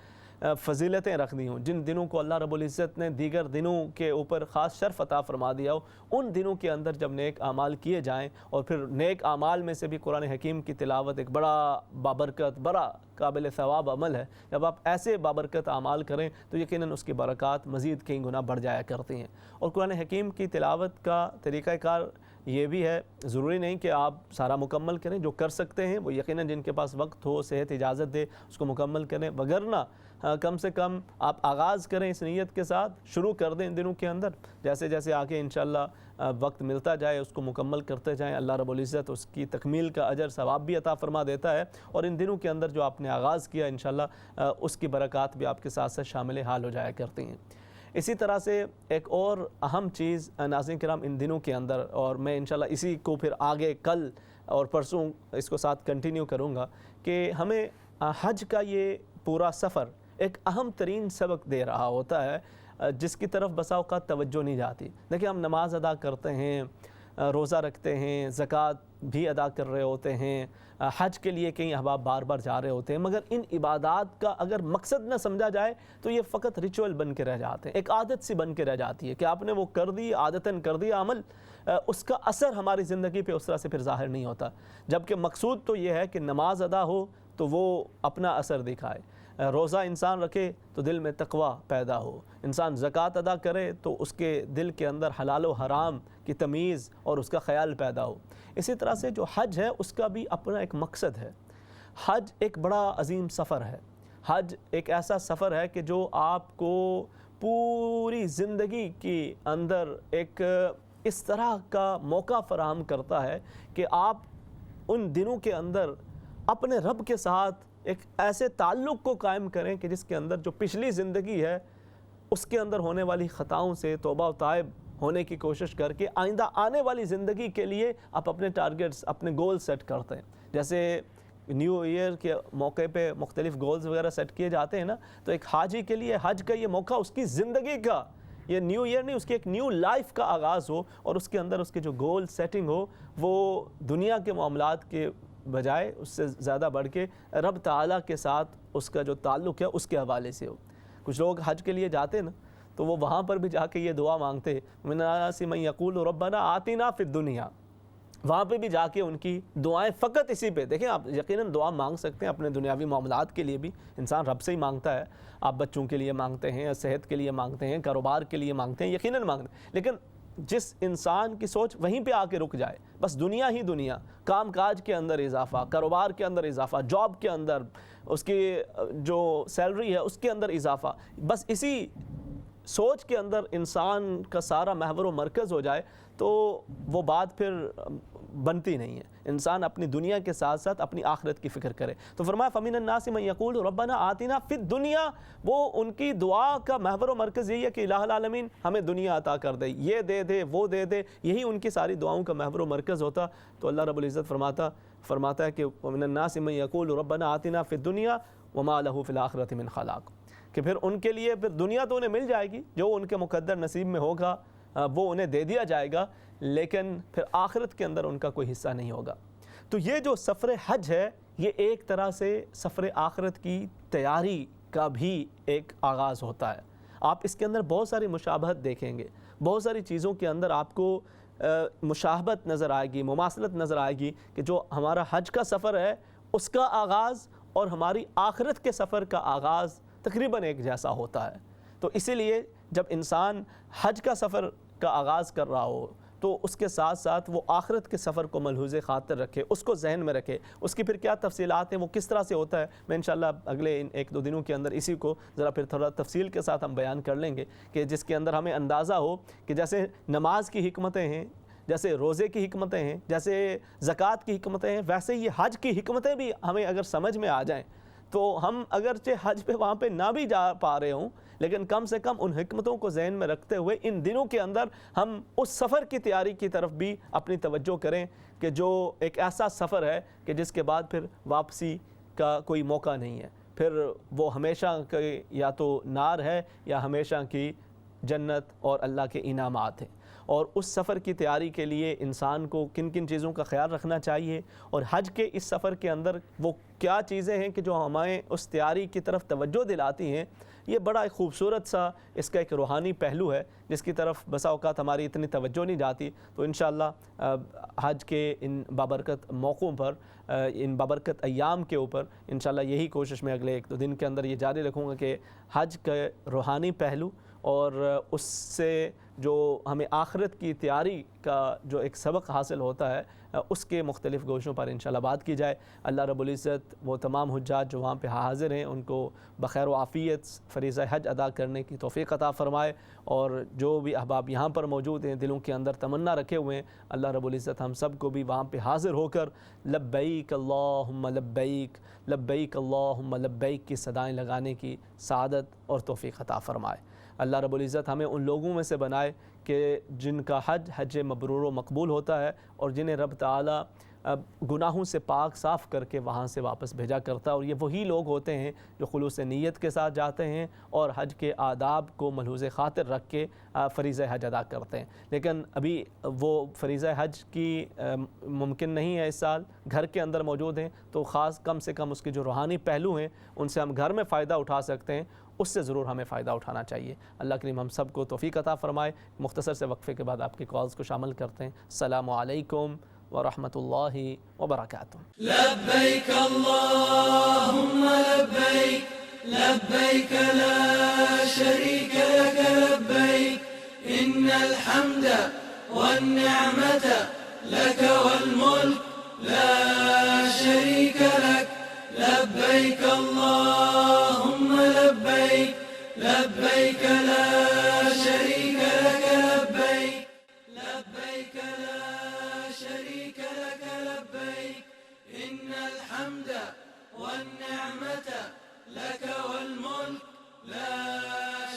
فضیلتیں رکھ دی ہوں، جن دنوں کو اللہ رب العزت نے دیگر دنوں کے اوپر خاص شرف عطا فرما دیا ہو، ان دنوں کے اندر جب نیک اعمال کیے جائیں اور پھر نیک اعمال میں سے بھی قرآن حکیم کی تلاوت ایک بڑا بابرکت بڑا قابل ثواب عمل ہے، جب آپ ایسے بابرکت اعمال کریں تو یقیناً اس کی برکات مزید کئی گنا بڑھ جایا کرتی ہیں۔ اور قرآن حکیم کی تلاوت کا طریقہ کار یہ بھی ہے، ضروری نہیں کہ آپ سارا مکمل کریں، جو کر سکتے ہیں وہ یقیناً جن کے پاس وقت ہو، صحت اجازت دے، اس کو مکمل کریں، وگرنہ کم سے کم آپ آغاز کریں اس نیت کے ساتھ، شروع کر دیں ان دنوں کے اندر، جیسے جیسے آگے انشاءاللہ وقت ملتا جائے اس کو مکمل کرتے جائیں، اللہ رب العزت اس کی تکمیل کا اجر ثواب بھی عطا فرما دیتا ہے، اور ان دنوں کے اندر جو آپ نے آغاز کیا انشاءاللہ اس کی برکات بھی آپ کے ساتھ ساتھ شامل حال ہو جایا کرتی ہیں۔ اسی طرح سے ایک اور اہم چیز ناظرین کرام ان دنوں کے اندر، اور میں انشاءاللہ اسی کو پھر آگے کل اور پرسوں اس کو ساتھ کنٹینیو کروں گا، کہ ہمیں حج کا یہ پورا سفر ایک اہم ترین سبق دے رہا ہوتا ہے جس کی طرف بسا اوقات توجہ نہیں جاتی۔ دیکھیں ہم نماز ادا کرتے ہیں، روزہ رکھتے ہیں، زکوٰۃ بھی ادا کر رہے ہوتے ہیں، حج کے لیے کئی احباب بار بار جا رہے ہوتے ہیں، مگر ان عبادات کا اگر مقصد نہ سمجھا جائے تو یہ فقط ریچول بن کے رہ جاتے ہیں، ایک عادت سی بن کے رہ جاتی ہے کہ آپ نے وہ کر دی، عادتاً کر دیا عمل، اس کا اثر ہماری زندگی پہ اس طرح سے پھر ظاہر نہیں ہوتا، جبکہ مقصود تو یہ ہے کہ نماز ادا ہو تو وہ اپنا اثر دکھائے، روزہ انسان رکھے تو دل میں تقوی پیدا ہو، انسان زکوٰۃ ادا کرے تو اس کے دل کے اندر حلال و حرام کی تمیز اور اس کا خیال پیدا ہو۔ اسی طرح سے جو حج ہے اس کا بھی اپنا ایک مقصد ہے۔ حج ایک بڑا عظیم سفر ہے، حج ایک ایسا سفر ہے کہ جو آپ کو پوری زندگی کے اندر ایک اس طرح کا موقع فراہم کرتا ہے کہ آپ ان دنوں کے اندر اپنے رب کے ساتھ ایک ایسے تعلق کو قائم کریں کہ جس کے اندر جو پچھلی زندگی ہے اس کے اندر ہونے والی خطاؤں سے توبہ و تائب ہونے کی کوشش کر کے آئندہ آنے والی زندگی کے لیے آپ اپنے ٹارگٹس اپنے گول سیٹ کرتے ہیں۔ جیسے نیو ایئر کے موقع پہ مختلف گولز وغیرہ سیٹ کیے جاتے ہیں نا، تو ایک حاجی کے لیے حج کا یہ موقع اس کی زندگی کا، یہ نیو ایئر نہیں، اس کی ایک نیو لائف کا آغاز ہو، اور اس کے اندر اس کے جو گول سیٹنگ ہو وہ دنیا کے معاملات کے بجائے اس سے زیادہ بڑھ کے رب تعالیٰ کے ساتھ اس کا جو تعلق ہے اس کے حوالے سے ہو۔ کچھ لوگ حج کے لیے جاتے نا تو وہ وہاں پر بھی جا کے یہ دعا مانگتے، من الناس من یقول ربنا آتنا فی الدنیا، وہاں پہ بھی جا کے ان کی دعائیں فقط اسی پہ، دیکھیں آپ یقیناً دعا مانگ سکتے ہیں اپنے دنیاوی معاملات کے لیے بھی، انسان رب سے ہی مانگتا ہے، آپ بچوں کے لیے مانگتے ہیں، صحت کے لیے مانگتے ہیں، کاروبار کے لیے مانگتے ہیں، یقیناً مانگتے ہیں، لیکن جس انسان کی سوچ وہیں پہ آ کے رک جائے، بس دنیا ہی دنیا، کام کاج کے اندر اضافہ، کاروبار کے اندر اضافہ، جاب کے اندر اس کی جو سیلری ہے اس کے اندر اضافہ، بس اسی سوچ کے اندر انسان کا سارا محور و مرکز ہو جائے تو وہ بات پھر بنتی نہیں ہے۔ انسان اپنی دنیا کے ساتھ ساتھ اپنی آخرت کی فکر کرے، تو فرمایا فَمِنَ النَّاسِ مَن يَقُولُ رَبَّنَا آتِنَا فِي الدُّنْيَا، وہ ان کی دعا کا محور و مرکز یہی ہے کہ الہ العالمین ہمیں دنیا عطا کر دے، یہ دے دے وہ دے دے، یہی ان کی ساری دعاؤں کا محور و مرکز ہوتا۔ تو اللہ رب العزت فرماتا ہے کہ وَمِنَ النَّاسِ مَن يَقُولُ رَبَّنَا آتِنَا فِي الدُّنْيَا وَمَا لَهُ فِي الْآخِرَةِ مِنْ خَلَاقٍ، کہ پھر ان کے لیے پھر دنیا تو انہیں مل جائے گی، جو ان کے مقدر نصیب میں ہوگا وہ انہیں دے دیا جائے گا، لیکن پھر آخرت کے اندر ان کا کوئی حصہ نہیں ہوگا۔ تو یہ جو سفر حج ہے یہ ایک طرح سے سفر آخرت کی تیاری کا بھی ایک آغاز ہوتا ہے۔ آپ اس کے اندر بہت ساری مشابہت دیکھیں گے، بہت ساری چیزوں کے اندر آپ کو مشابہت نظر آئے گی، مماثلت نظر آئے گی کہ جو ہمارا حج کا سفر ہے اس کا آغاز اور ہماری آخرت کے سفر کا آغاز تقریباً ایک جیسا ہوتا ہے۔ تو اسی لیے جب انسان حج کا سفر کا آغاز کر رہا ہو تو اس کے ساتھ ساتھ وہ آخرت کے سفر کو ملحوظ خاطر رکھے، اس کو ذہن میں رکھے، اس کی پھر کیا تفصیلات ہیں، وہ کس طرح سے ہوتا ہے، میں انشاءاللہ اگلے ان 1-2 دنوں کے اندر اسی کو ذرا پھر تھوڑا تفصیل کے ساتھ ہم بیان کر لیں گے، کہ جس کے اندر ہمیں اندازہ ہو کہ جیسے نماز کی حکمتیں ہیں، جیسے روزے کی حکمتیں ہیں، جیسے زکوٰۃ کی حکمتیں ہیں، ویسے یہ حج کی حکمتیں بھی ہمیں اگر سمجھ میں آ جائیں تو ہم اگرچہ حج پہ وہاں پہ نہ بھی جا پا رہے ہوں لیکن کم سے کم ان حکمتوں کو ذہن میں رکھتے ہوئے ان دنوں کے اندر ہم اس سفر کی تیاری کی طرف بھی اپنی توجہ کریں کہ جو ایک ایسا سفر ہے کہ جس کے بعد پھر واپسی کا کوئی موقع نہیں ہے، پھر وہ ہمیشہ کی یا تو نار ہے یا ہمیشہ کی جنت اور اللہ کے انعامات ہیں۔ اور اس سفر کی تیاری کے لیے انسان کو کن کن چیزوں کا خیال رکھنا چاہیے، اور حج کے اس سفر کے اندر وہ کیا چیزیں ہیں کہ جو ہمیں اس تیاری کی طرف توجہ دلاتی ہیں، یہ بڑا ایک خوبصورت سا اس کا ایک روحانی پہلو ہے جس کی طرف بسا اوقات ہماری اتنی توجہ نہیں جاتی۔ تو انشاءاللہ حج کے ان بابرکت موقعوں پر، ان بابرکت ایام کے اوپر انشاءاللہ یہی کوشش میں اگلے 1-2 دن کے اندر یہ جاری رکھوں گا کہ حج کے روحانی پہلو اور اس سے جو ہمیں آخرت کی تیاری کا جو ایک سبق حاصل ہوتا ہے اس کے مختلف گوشوں پر انشاءاللہ بات کی جائے۔ اللہ رب العزت وہ تمام حجاج جو وہاں پہ حاضر ہیں ان کو بخیر و عافیت فریضہ حج ادا کرنے کی توفیق عطا فرمائے، اور جو بھی احباب یہاں پر موجود ہیں دلوں کے اندر تمنا رکھے ہوئے ہیں، اللہ رب العزت ہم سب کو بھی وہاں پہ حاضر ہو کر لبیک اللہم لبیک لبیک اللہم لبیک کی صدائیں لگانے کی سعادت اور توفیق عطا فرمائے۔ اللہ رب العزت ہمیں ان لوگوں میں سے بنائے کہ جن کا حج مبرور و مقبول ہوتا ہے، اور جنہیں رب تعالیٰ گناہوں سے پاک صاف کر کے وہاں سے واپس بھیجا کرتا ہے، اور یہ وہی لوگ ہوتے ہیں جو خلوص نیت کے ساتھ جاتے ہیں اور حج کے آداب کو ملحوظ خاطر رکھ کے فریضہ حج ادا کرتے ہیں۔ لیکن ابھی وہ فریضہ حج کی ممکن نہیں ہے اس سال، گھر کے اندر موجود ہیں، تو خاص کم سے کم اس کے جو روحانی پہلو ہیں ان سے ہم گھر میں فائدہ اٹھا سکتے ہیں، اس سے ضرور ہمیں فائدہ اٹھانا چاہیے۔ اللہ کریم ہم سب کو توفیق عطا فرمائے۔ مختصر سے وقفے کے بعد آپ کی کالز کو شامل کرتے ہیں۔ السلام علیکم ورحمۃ اللہ وبرکاتہ۔ لبيك اللهم لبيك لبيك لا شريك لك لبيك إن الحمد والنعمة لك والملك لا شريك لك لبيك اللهم لبيك لبيك لا شريك لك لبيك لبيك لا شريك لك لبيك إن الحمد والنعمة لك والملك لا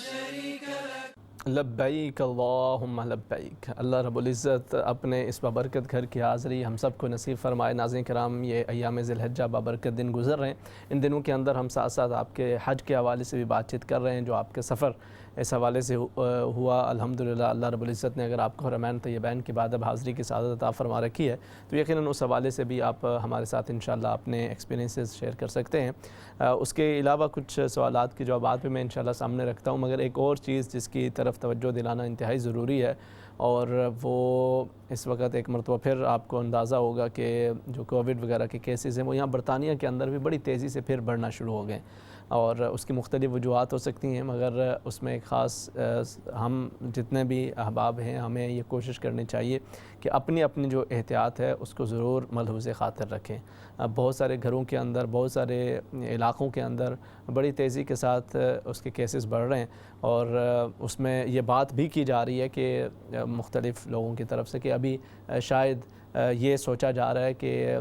شريك لك لبیک اللہم لبیک۔ اللہ رب العزت اپنے اس بابرکت گھر کی حاضری ہم سب کو نصیب فرمائے۔ ناظرین کرام، یہ ایام ذی الحجہ بابرکت دن گزر رہے ہیں، ان دنوں کے اندر ہم ساتھ ساتھ آپ کے حج کے حوالے سے بھی بات چیت کر رہے ہیں، جو آپ کے سفر اس حوالے سے ہوا۔ الحمدللہ اللہ رب العزت نے اگر آپ کو حرمین طیبین کے بعد اب حاضری کی سعادت عطا فرما رکھی ہے، تو یقیناً اس حوالے سے بھی آپ ہمارے ساتھ انشاءاللہ اپنے ایکسپیرینسز شیئر کر سکتے ہیں۔ اس کے علاوہ کچھ سوالات کے جوابات بھی میں انشاءاللہ سامنے رکھتا ہوں، مگر ایک اور چیز جس کی طرف توجہ دلانا انتہائی ضروری ہے، اور وہ اس وقت ایک مرتبہ پھر آپ کو اندازہ ہوگا کہ جو کووڈ وغیرہ کے کیسز ہیں وہ یہاں برطانیہ کے اندر بھی بڑی تیزی سے پھر بڑھنا شروع ہو گئے، اور اس کی مختلف وجوہات ہو سکتی ہیں، مگر اس میں ایک خاص ہم جتنے بھی احباب ہیں ہمیں یہ کوشش کرنی چاہیے کہ اپنی اپنی جو احتیاط ہے اس کو ضرور ملحوظ خاطر رکھیں۔ بہت سارے گھروں کے اندر، بہت سارے علاقوں کے اندر بڑی تیزی کے ساتھ اس کے کیسز بڑھ رہے ہیں، اور اس میں یہ بات بھی کی جا رہی ہے کہ مختلف لوگوں کی طرف سے کہ ابھی شاید یہ سوچا جا رہا ہے کہ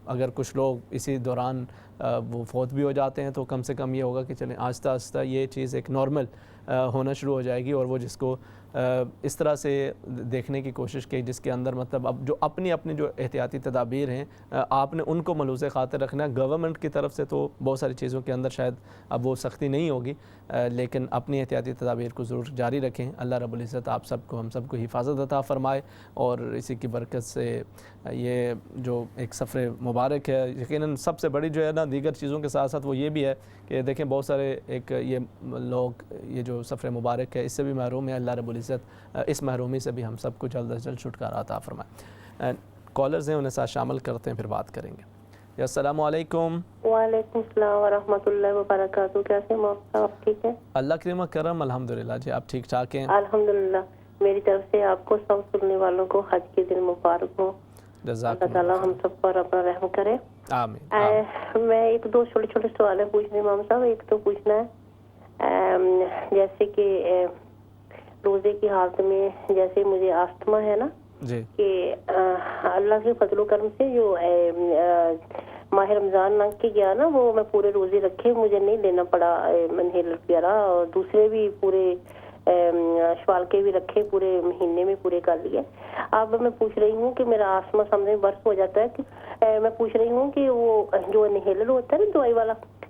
اگر کچھ لوگ اسی دوران وہ فوت بھی ہو جاتے ہیں تو کم سے کم یہ ہوگا کہ چلیں آہستہ آہستہ یہ چیز ایک نارمل ہونا شروع ہو جائے گی، اور وہ جس کو اس طرح سے دیکھنے کی کوشش کی جس کے اندر مطلب اب جو اپنی جو احتیاطی تدابیر ہیں آپ نے ان کو ملحوظ خاطر رکھنا ہے۔ گورنمنٹ کی طرف سے تو بہت ساری چیزوں کے اندر شاید اب وہ سختی نہیں ہوگی، لیکن اپنی احتیاطی تدابیر کو ضرور جاری رکھیں۔ اللہ رب العزت آپ سب کو، ہم سب کو حفاظت عطا فرمائے، اور اسی کی برکت سے یہ جو ایک سفر مبارک ہے، یقیناً سب سے بڑی جو ہے نا دیگر چیزوں کے ساتھ ساتھ وہ یہ بھی ہے کہ دیکھیں بہت سارے ایک یہ لوگ یہ جو سفر مبارک ہے اس سے بھی محروم ہے۔ اللہ رب العزت اس محرومی سے بھی ہم سب کو جلد از جلد چھٹکارا عطا فرمائے۔ کالرز ہیں، انہیں ساتھ شامل کرتے ہیں، پھر بات کریں گے۔ السلام علیکم۔ وعلیکم السلام ورحمۃ اللہ وبرکاتہ۔ کیسے آپ ٹھیک ہیں؟ اللہ کریم کرم، الحمدللہ جی، آپ ٹھیک ٹھاک ہیں؟ الحمدللہ، میری طرف سے آپ کو سب سننے والوں کو حج کے دن مبارک ہو۔ جزاک اللہ تعالیٰ ہم سب پر اپنا رحم کرے۔ آمین۔ میں ایک دو چھوٹے چھوٹے سوال پوچھنے امام صاحب۔ ایک تو پوچھنا ہے جیسے کہ روزے کی حالت میں جیسے مجھے آستما ہے نا جی، کہ اللہ کے فضل و کرم سے جو ماہ رمضان لنگ کے گیا نا وہ میں پورے روزے رکھے، مجھے نہیں لینا پڑا انہیلر وغیرہ، اور دوسرے بھی پورے شوال کے بھی رکھے، پورے مہینے میں پورے کر لیے۔ اب میں پوچھ رہی ہوں کہ میرا آسما سامنے برس ہو جاتا ہے، کہ میں پوچھ رہی ہوں کہ وہ جو انہیلر ہوتا ہے نا دوائی والا،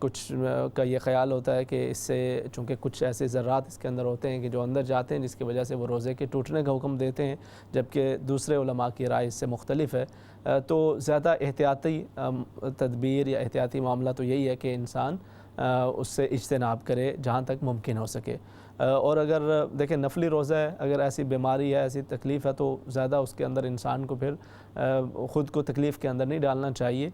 کچھ کا یہ خیال ہوتا ہے کہ اس سے چونکہ کچھ ایسے ذرات اس کے اندر ہوتے ہیں کہ جو اندر جاتے ہیں جس کی وجہ سے وہ روزے کے ٹوٹنے کا حکم دیتے ہیں، جبکہ دوسرے علماء کی رائے اس سے مختلف ہے۔ تو زیادہ احتیاطی تدبیر یا احتیاطی معاملہ تو یہی ہے کہ انسان اس سے اجتناب کرے جہاں تک ممکن ہو سکے۔ اور اگر دیکھیں نفلی روزہ ہے، اگر ایسی بیماری ہے، ایسی تکلیف ہے، تو زیادہ اس کے اندر انسان کو پھر خود کو تکلیف کے اندر نہیں ڈالنا چاہیے۔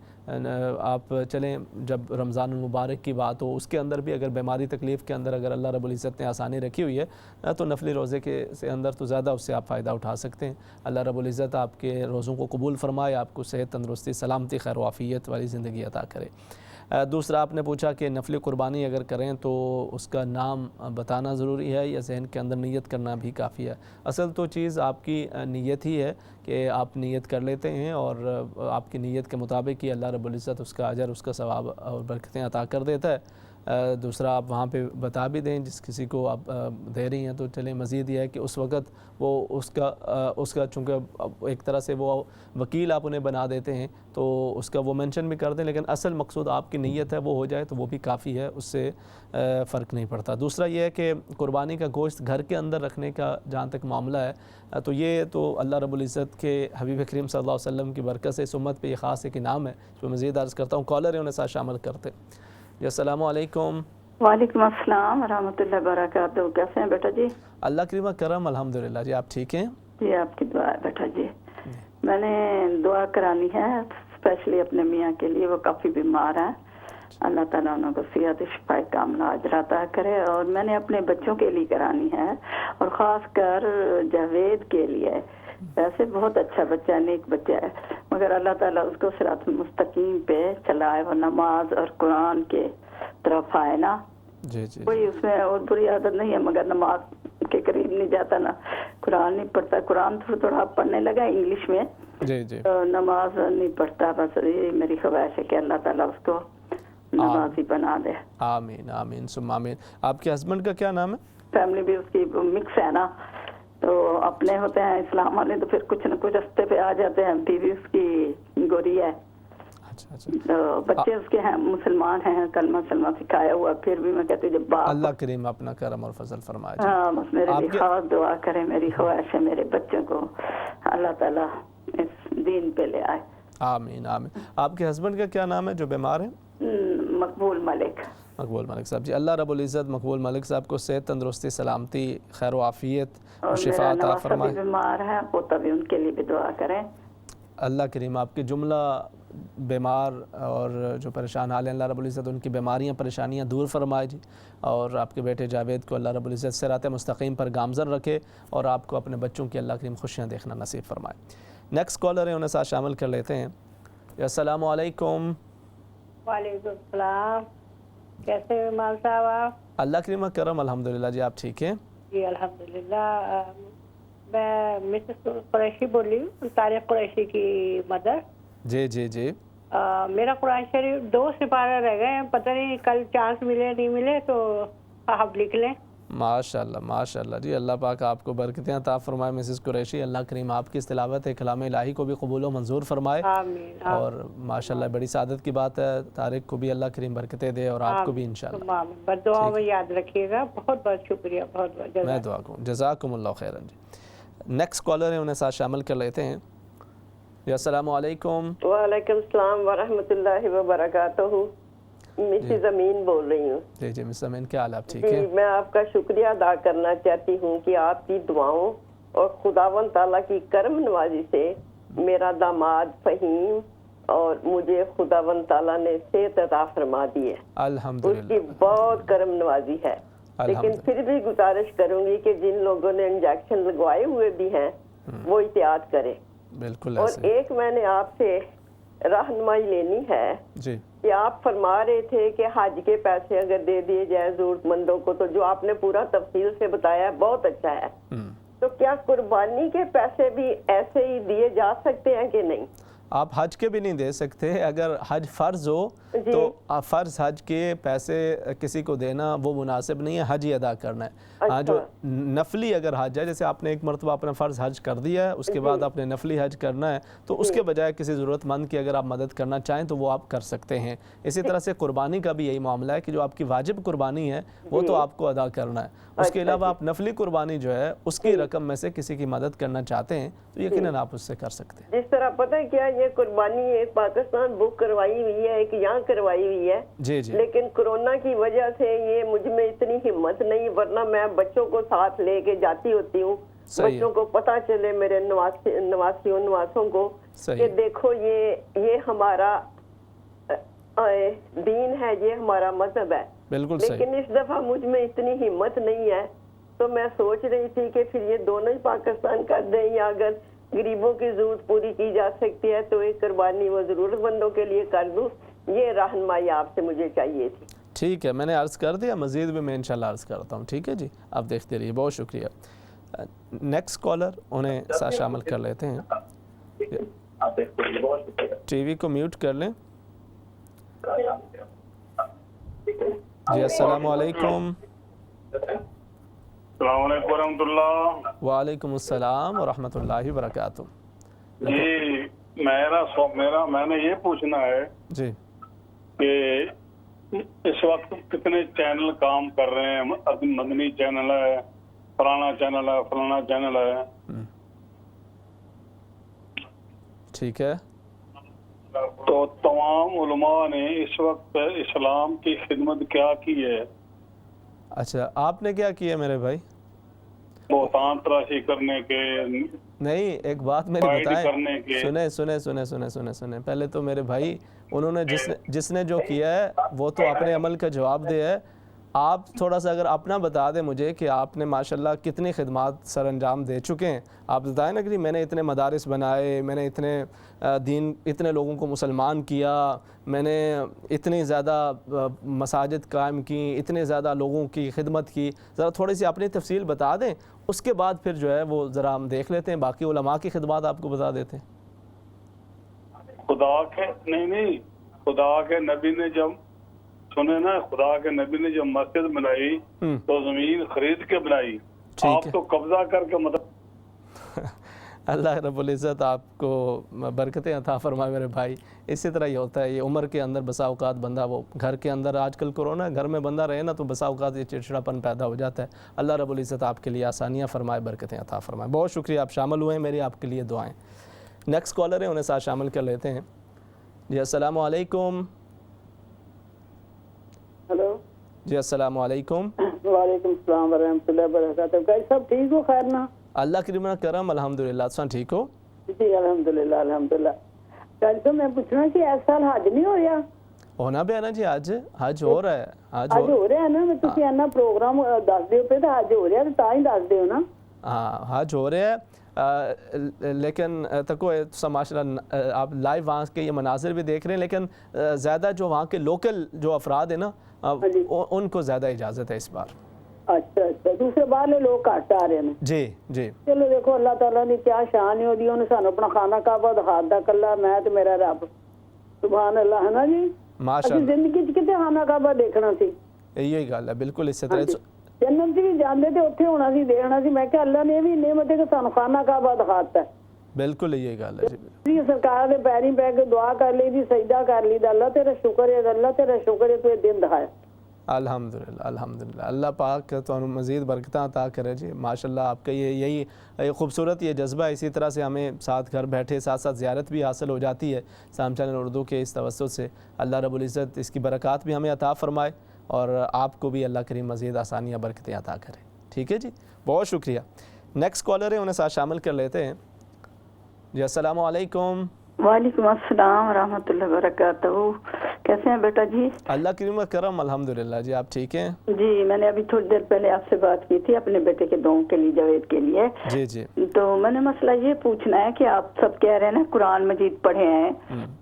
آپ چلیں جب رمضان المبارک کی بات ہو، اس کے اندر بھی اگر بیماری تکلیف کے اندر اگر اللہ رب العزت نے آسانی رکھی ہوئی ہے تو نفلی روزے کے سے اندر تو زیادہ اس سے آپ فائدہ اٹھا سکتے ہیں۔ اللہ رب العزت آپ کے روزوں کو قبول فرمائے، آپ کو صحت، تندرستی، سلامتی، خیر و عافیت والی زندگی عطا کرے۔ دوسرا آپ نے پوچھا کہ نفلی قربانی اگر کریں تو اس کا نام بتانا ضروری ہے یا ذہن کے اندر نیت کرنا بھی کافی ہے؟ اصل تو چیز آپ کی نیت ہی ہے کہ آپ نیت کر لیتے ہیں اور آپ کی نیت کے مطابق ہی اللہ رب العزت اس کا اجر، اس کا ثواب اور برکتیں عطا کر دیتا ہے۔ دوسرا آپ وہاں پہ بتا بھی دیں جس کسی کو آپ دے رہی ہیں، تو چلیں مزید یہ ہے کہ اس وقت وہ اس کا چونکہ ایک طرح سے وہ وکیل آپ انہیں بنا دیتے ہیں تو اس کا وہ مینشن بھی کر دیں، لیکن اصل مقصود آپ کی نیت ہے وہ ہو جائے تو وہ بھی کافی ہے، اس سے فرق نہیں پڑتا۔ دوسرا یہ ہے کہ قربانی کا گوشت گھر کے اندر رکھنے کا جہاں تک معاملہ ہے تو یہ تو اللہ رب العزت کے حبیب کریم صلی اللہ علیہ وسلم کی برکت سے اس امت پہ یہ خاص ایک انعام ہے جو مزید عرض کرتا ہوں۔ کالر ہے، انہیں ساتھ شامل کرتے۔ جی السلام علیکم۔ وعلیکم السلام ورحمۃ اللہ وبرکاتہ۔ کیسے ہیں بیٹا جی؟ اللہ کریم کرم، الحمدللہ۔ جی آپ ٹھیک ہیں؟ جی آپ کی دعا ہے بیٹا جی۔ میں نے دعا کرانی ہے اسپیشلی اپنے میاں کے لیے، وہ کافی بیمار ہیں، اللہ تعالیٰ انہوں کو صحت شفا کاملہ اجر عطا کرے، اور میں نے اپنے بچوں کے لیے کرانی ہے اور خاص کر جاوید کے لیے۔ ویسے بہت اچھا بچہ ہے، نیک بچہ ہے، مگر اللہ تعالیٰ اس کو صراط المستقیم پہ چلائے، وہ نماز اور قرآن کے طرف آئے نا۔ جی جی، کوئی اس میں اور بری عادت نہیں ہے، مگر نماز کے قریب نہیں جاتا، نا قرآن نہیں پڑھتا۔ قرآن تھوڑا تھوڑا پڑھنے لگا انگلش میں، جی جی، نماز نہیں پڑھتا۔ بس یہ میری خواہش ہے کہ اللہ تعالیٰ اس کو نمازی بنا دے۔ آمین آمین ثم آمین۔ آپ کے ہسبینڈ کا کیا نام ہے؟ فیملی بھی اس کی مکس ہے نا، تو اپنے ہوتے ہیں اسلام والے تو پھر کچھ نہ کچھ رستے پہ آ جاتے ہیں۔ بیوی اس کی گوری ہے، اچھا اچھا، تو بچے اس کے ہیں مسلمان ہیں، کلمہ سلمہ سکھایا ہوا، پھر بھی میں کہتی ہوں جب باپ اللہ کریم اپنا کرم اور فضل فرمائے۔ ہاں بس میرے لیے خاص دعا کرے، میری خواہش ہے میرے بچوں کو اللہ تعالیٰ اس دین پہ لے آئے۔ آمین آمین۔ آپ کے ہسبینڈ کا کیا نام ہے جو بیمار ہیں؟ مقبول ملک۔ مقبول ملک صاحب، جی اللہ رب العزت مقبول ملک صاحب کو صحت، تندرستی، سلامتی، خیر و عافیت اور شفا عطا فرمائے۔ بھی بیمار ہے، پوتا بھی، ان کے لیے بھی دعا کریں۔ اللہ کریم آپ کے جملہ بیمار اور جو پریشان حال ہیں اللہ رب العزت ان کی بیماریاں پریشانیاں دور فرمائے جی، اور آپ کے بیٹے جاوید کو اللہ رب العزت صراط مستقیم پر گامزن رکھے اور آپ کو اپنے بچوں کی اللہ کریم خوشیاں دیکھنا نصیب فرمائے۔ نیکسٹ کالر ہے، انہیں ساتھ شامل کر لیتے ہیں۔ السلام علیکم۔ وعلیکم السلام، کیسے ہیں مال صاحب آپ؟ اللہ کریم کرم، الحمدللہ۔ جی آپ ٹھیک ہیں؟ جی الحمدللہ۔ میں مسز قریشی بول رہی ہوں، طارق قریشی کی مدر۔ جی جی جی، میرا قرآن شریف 2 سپارے رہ گئے ہیں، پتہ نہیں کل چانس ملے نہیں ملے تو آپ لکھ لیں۔ ماشاء اللہ ماشاء اللہ جی، اللہ پاک آپ کو برکتیں عطا فرمائے مسز قریشی۔ اللہ کریم آپ کی اس تلاوت کلام الہی کو بھی قبول و منظور فرمائے، آمین۔ اور ماشاء اللہ بڑی سعادت کی بات ہے، طارق کو بھی اللہ کریم برکتیں دے اور آپ کو بھی انشاءاللہ۔ آمین، بس دعا میں یاد رکھیے گا۔ بہت بہت شکریہ، بہت بہت میں دعا کروں، جزاکم اللہ خیرا جی۔ نیکسٹ کالر ہیں، انہیں ساتھ شامل کر لیتے ہیں۔ السلام علیکم۔ وعلیکم السلام ورحمۃ اللہ وبرکاتہ۔ مسز امین بول رہی ہوں۔ جی جی مسز امین، کیا حال آپ ٹھیک جی ہیں؟ میں آپ کا شکریہ ادا کرنا چاہتی ہوں کہ آپ کی دعاؤں اور خداوند تعالیٰ کی کرم نوازی سے میرا داماد فہیم اور مجھے خداوند تعالیٰ نے صحت عطا فرما دی ہے، اس الحمدللہ کی بہت کرم نوازی ہے۔ لیکن پھر بھی گزارش کروں گی کہ جن لوگوں نے انجیکشن لگوائے ہوئے بھی ہیں وہ احتیاط کریں۔ بالکل اور ایسے ایک میں نے آپ سے رہنمائی لینی ہے جی کہ آپ فرما رہے تھے کہ حج کے پیسے اگر دے دیے جائیں ضرورت مندوں کو، تو جو آپ نے پورا تفصیل سے بتایا ہے بہت اچھا ہے، تو کیا قربانی کے پیسے بھی ایسے ہی دیے جا سکتے ہیں کہ نہیں؟ آپ حج کے بھی نہیں دے سکتے. اگر حج فرض ہو تو فرض حج کے پیسے کسی کو دینا وہ مناسب نہیں ہے, حج ہی ادا کرنا ہے. ہاں جو نفلی اگر حج ہے, جیسے آپ نے ایک مرتبہ اپنا فرض حج کر دیا ہے, اس کے بعد آپ نے نفلی حج کرنا ہے, تو اس کے بجائے کسی ضرورت مند کی اگر آپ مدد کرنا چاہیں تو وہ آپ کر سکتے ہیں. اسی طرح سے قربانی کا بھی یہی معاملہ ہے کہ جو آپ کی واجب قربانی ہے وہ تو آپ کو ادا کرنا ہے. اس کے علاوہ آپ نفلی قربانی جو ہے اس کی رقم میں سے کسی کی مدد کرنا چاہتے ہیں تو یقیناً آپ اس سے کر سکتے ہیں. جس طرح پتہ ہے کیا, یہ قربانی ایک پاکستان بک کروائی ہوئی ہے, ایک یہاں کروائی ہوئی ہے, جی جی, لیکن کورونا کی وجہ سے یہ مجھ میں اتنی ہمت نہیں, ورنہ میں بچوں کو ساتھ لے کے جاتی ہوتی ہوں, بچوں کو پتہ چلے میرے نواسوں کو کہ دیکھو یہ ہمارا دین ہے, یہ ہمارا مذہب ہے. بالکل لیکن اس دفعہ مجھ میں اتنی ہمت نہیں ہے, تو میں سوچ رہی تھی کہ پھر یہ دونوں ہی پاکستان کر دیں, یا اگر غریبوں کی ضرورت پوری کی جا سکتی ہے تو ایک قربانی وہ ضرورت مندوں کے لیے کر دوں. یہ رہنمائی آپ سے مجھے چاہیے تھی. ٹھیک ہے, میں نے عرض کر دیا, مزید بھی میں انشاءاللہ عرض کرتا ہوں. ٹھیک ہے جی, آپ دیکھتے رہیے. بہت شکریہ. نیکسٹ کالر انہیں ساتھ شامل کر لیتے ہیں. ٹی وی کو میوٹ کر لیں. جی السلام علیکم. السلام علیکم ورحمۃ اللہ. وعلیکم السلام ورحمۃ اللہ وبرکاتہ. جی میں نے یہ پوچھنا ہے جی کہ اس وقت کتنے چینل کام کر رہے ہیں. مدنی چینل ہے, فلانا چینل ہے, فلانا چینل ہے. ٹھیک ہے, تو تمام علماء نے اس وقت اسلام کی خدمت کیا کی ہے؟ اچھا, آپ نے کیا کیا میرے بھائی؟ بہتان تراشی کرنے کے نہیں, ایک بات میری بتائیں. سنیں پہلے تو میرے بھائی, انہوں نے جس نے جو کیا ہے وہ تو اپنے عمل کا جواب دیا ہے. آپ تھوڑا سا اگر اپنا بتا دیں مجھے کہ آپ نے ماشاءاللہ کتنی خدمات سر انجام دے چکے ہیں. آپ بتائیں نا کہ میں نے اتنے مدارس بنائے, میں نے اتنے لوگوں کو مسلمان کیا, میں نے اتنی زیادہ مساجد قائم کی, اتنے زیادہ لوگوں کی خدمت کی. ذرا تھوڑی سی اپنی تفصیل بتا دیں, اس کے بعد پھر جو ہے وہ ذرا ہم دیکھ لیتے ہیں, باقی علماء کی خدمات آپ کو بتا دیتے ہیں. خدا کے نبی نے جب سنے نا, خدا کے نبی نے جب مسجد بنائی تو زمین خرید کے بنائی, آپ تو قبضہ کر کے اللہ رب العزت آپ کو برکتیں عطا فرمائے میرے بھائی. اسی طرح ہی ہوتا ہے, یہ عمر کے اندر بسا اوقات بندہ وہ گھر کے اندر, آج کل کورونا گھر میں بندہ رہے نا تو بسا اوقات یہ چڑچڑاپن پیدا ہو جاتا ہے. اللہ رب العزت آپ کے لیے آسانیاں فرمائے, برکتیں عطا فرمائے. بہت شکریہ, آپ شامل ہوئے ہیں, میری آپ کے لیے دعائیں. نیکسٹ کالر ہیں, انہیں ساتھ شامل کر لیتے ہیں. جی السلام علیکم. ہلو جی السلام علیکم. وعلیکم السلام ورحمۃ اللہ وبرکاتہ. سب ٹھیک ہو؟ خیر نا؟ اللہ کی رحمت کرم, الحمدللہ. آپ ٹھیک ہو؟ جی الحمدللہ الحمدللہ. تو میں پوچھنا کہ اس سال حج نہیں ہو رہا؟ ہونا بھی ہے نا جی, حج ہو رہا ہے. حج ہو رہا ہے نا, میں تسی اینا پروگرام دس دیو پہ تو حج ہو رہا ہے تو ہی دس دیو نا. ہاں حج ہو رہا ہے, لیکن تکو ماشاءاللہ آپ لائیو وہاں کے یہ مناظر بھی دیکھ رہے ہیں, لیکن زیادہ جو وہاں کے لوکل جو افراد ہیں نا ان کو زیادہ اجازت ہے اس بار. اچھا اچھا, دوسرے باہر لوگ گھٹ آ رہے ہیں. جی جی, چلو دیکھو اللہ تعالیٰ نے کیا شان ہے, انہوں نے سانو اپنا خانہ کعبہ دکھا دیا, کلا میں تے میرا رب, سبحان اللہ ہے نا جی. ماشاءاللہ زندگی چ کتے خانہ کعبہ دیکھنا سی. یہی گل ہے, بالکل اسی طرح. جنت بھی جاندے تے اوتھے ہونا سی, دیکھنا سی. میں کہ اللہ نے بھی نعمت ہے کہ سانو خانہ کعبہ دکھاتا ہے. بالکل یہی گل ہے جی. سرکار دے پیریں پہ کے دعا کر لی دی, سجدہ کر لی دا, اللہ تیرا شکر ہے, اللہ تیرا شکر ہے تو دن دکھایا. الحمدللہ الحمدللہ. اللہ پاک تو مزید برکتیں عطا کرے جی. ماشاءاللہ آپ کا یہی خوبصورت یہ جذبہ ہے. اسی طرح سے ہمیں ساتھ گھر بیٹھے ساتھ ساتھ زیارت بھی حاصل ہو جاتی ہے سام چینل اردو کے اس توسط سے. اللہ رب العزت اس کی برکات بھی ہمیں عطا فرمائے اور آپ کو بھی اللہ کریم مزید آسانیاں برکتیں عطا کرے. ٹھیک ہے جی, بہت شکریہ. نیکسٹ کالر ہے, انہیں ساتھ شامل کر لیتے ہیں. جی السلام علیکم. وعلیکم السلام ورحمۃ اللہ وبرکاتہ. کیسے ہیں بیٹا جی؟ اللہ کی رحمت کرم, الحمدللہ. جی آپ ٹھیک ہیں؟ جی میں نے ابھی تھوڑی دیر پہلے آپ سے بات کی تھی اپنے بیٹے کے دعاؤں کے لیے, جاوید کے لیے. جی جی. تو میں نے مسئلہ یہ پوچھنا ہے کہ آپ سب کہہ رہے ہیں نا قرآن مجید پڑھے ہیں,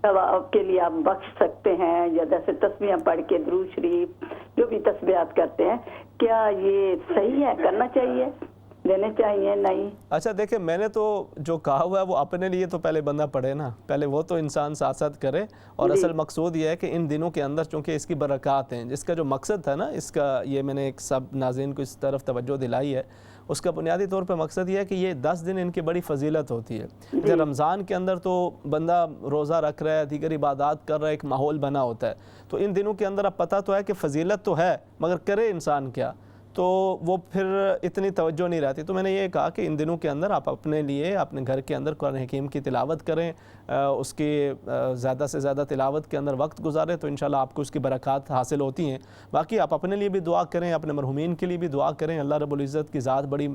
ثواب کے لیے آپ بخش سکتے ہیں, یا جیسے تسبیحاں پڑھ کے درود شریف جو بھی تسبیحات کرتے ہیں, کیا یہ صحیح ہے, کرنا چاہیے؟ دینے چاہیے نہیں؟ اچھا دیکھیں، میں نے تو جو کہا ہوا ہے وہ اپنے لیے تو پہلے بندہ پڑھے نا، پہلے وہ تو انسان ساتھ ساتھ کرے. اور اصل مقصود یہ ہے کہ ان دنوں کے اندر چونکہ اس کی برکات ہیں، جس کا جو مقصد تھا نا اس کا، یہ میں نے ایک سب ناظرین کو اس طرف توجہ دلائی ہے، اس کا بنیادی طور پہ مقصد یہ ہے کہ یہ 10 دن ان کی بڑی فضیلت ہوتی ہے. جب رمضان کے اندر تو بندہ روزہ رکھ رہا ہے، دیگر عبادات کر رہا ہے، ایک ماحول بنا ہوتا ہے، تو ان دنوں کے اندر اب پتہ تو ہے کہ فضیلت تو ہے مگر کرے انسان کیا، تو وہ پھر اتنی توجہ نہیں رہتی. تو میں نے یہ کہا کہ ان دنوں کے اندر آپ اپنے لیے اپنے گھر کے اندر قرآن حکیم کی تلاوت کریں، اس کی زیادہ سے زیادہ تلاوت کے اندر وقت گزاریں، تو انشاءاللہ آپ کو اس کی برکات حاصل ہوتی ہیں. باقی آپ اپنے لیے بھی دعا کریں، اپنے مرحومین کے لیے بھی دعا کریں. اللہ رب العزت کی ذات بڑی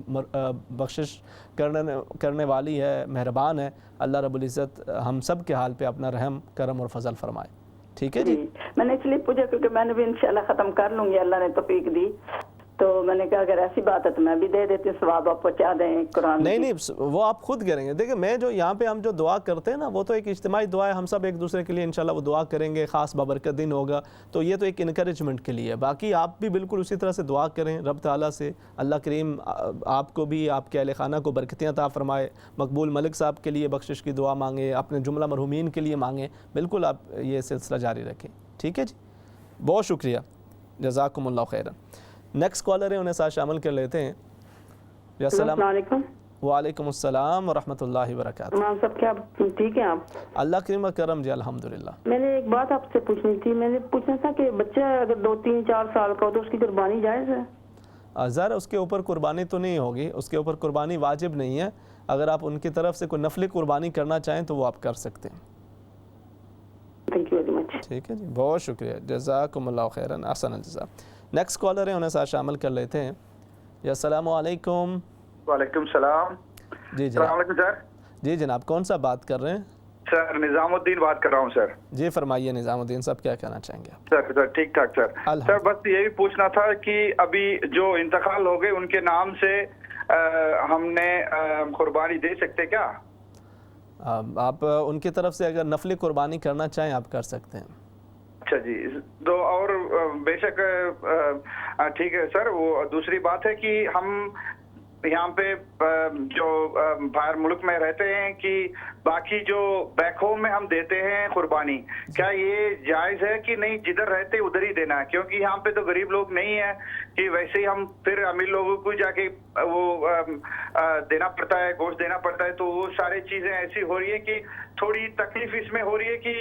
بخشش کرنے والی ہے، مہربان ہے. اللہ رب العزت ہم سب کے حال پہ اپنا رحم کرم اور فضل فرمائے. ٹھیک ہے جی. میں نے اس لیے پوچھا کیونکہ میں نے بھی انشاءاللہ ختم کر لوں گی، اللہ نے توفیق دی، تو میں نے کہا اگر ایسی بات ہے تو میں بھی دے دیتی ہوں، ثواب آپ پہنچا دیں قرآن. نہیں وہ آپ خود کریں گے. دیکھیں میں جو یہاں پہ ہم جو دعا کرتے ہیں نا، وہ تو ایک اجتماعی دعا ہے، ہم سب ایک دوسرے کے لیے انشاءاللہ وہ دعا کریں گے، خاص بابرکت دن ہوگا، تو یہ تو ایک انکریجمنٹ کے لیے ہے. باقی آپ بھی بالکل اسی طرح سے دعا کریں رب تعالیٰ سے. اللہ کریم آپ کو بھی، آپ کے اہل خانہ کو برکتیں عطا فرمائے. مقبول ملک صاحب کے لیے بخشش کی دعا مانگیں، اپنے جملہ مرحومین کے لیے مانگیں. بالکل آپ یہ سلسلہ جاری رکھیں. ٹھیک ہے جی، بہت شکریہ، جزاکم اللہ خیرا. نیکسٹ کالر ہے، انہیں ساتھ شامل کر لیتے ہیں. السلام علیکم. وعلیکم السلام ورحمۃ اللہ وبرکاتہ. امام صاحب کیا ٹھیک ہیں آپ؟ اللہ کریم و کرم جی، الحمدللہ. میں نے ایک بات آپ سے پوچھنی تھی. میں نے پوچھنا تھا کہ بچہ اگر 2 3 4 سال کا ہو تو اس کی قربانی جائز ہے؟ ظاہر اس کے اوپر قربانی تو نہیں ہوگی، اس کے اوپر قربانی واجب نہیں ہے. اگر آپ ان کی طرف سے کوئی نفلی قربانی کرنا چاہیں تو وہ آپ کر سکتے ہیں. Thank you very much. ٹھیک ہے جی، بہت شکریہ، جزاکم اللہ خیرا، احسن الجزاء. نیکسٹ کالر ہے، انہیں ساتھ شامل کر لیتے ہیں. جی السلام علیکم. وعلیکم السلام. جی السلام علیکم سر. جی جناب، کون سا بات کر رہے ہیں؟ سر نظام الدین بات کر رہا ہوں سر. جی فرمائیے نظام الدین صاحب، کیا کہنا چاہیں گے؟ سر ٹھیک ٹھاک سر. سر بس یہی پوچھنا تھا کہ ابھی جو انتقال ہو گئے ان کے نام سے ہم نے قربانی دے سکتے کیا؟ آپ ان کی طرف سے اگر نفلی قربانی کرنا چاہیں آپ کر سکتے ہیں. اچھا جی. تو اور بے شک ٹھیک ہے سر. وہ دوسری بات ہے کہ ہم یہاں پہ جو باہر ملک میں رہتے ہیں کہ باقی جو بیک ہوم میں ہم دیتے ہیں قربانی، کیا یہ جائز ہے کہ نہیں جدھر رہتے ادھر ہی دینا ہے؟ کیونکہ یہاں پہ تو غریب لوگ نہیں ہیں کہ ویسے ہی ہم پھر امیر لوگوں کو جا کے وہ دینا پڑتا ہے، گوشت دینا پڑتا ہے. تو وہ ساری چیزیں ایسی ہو رہی ہے کہ تھوڑی تکلیف اس میں ہو رہی ہے کہ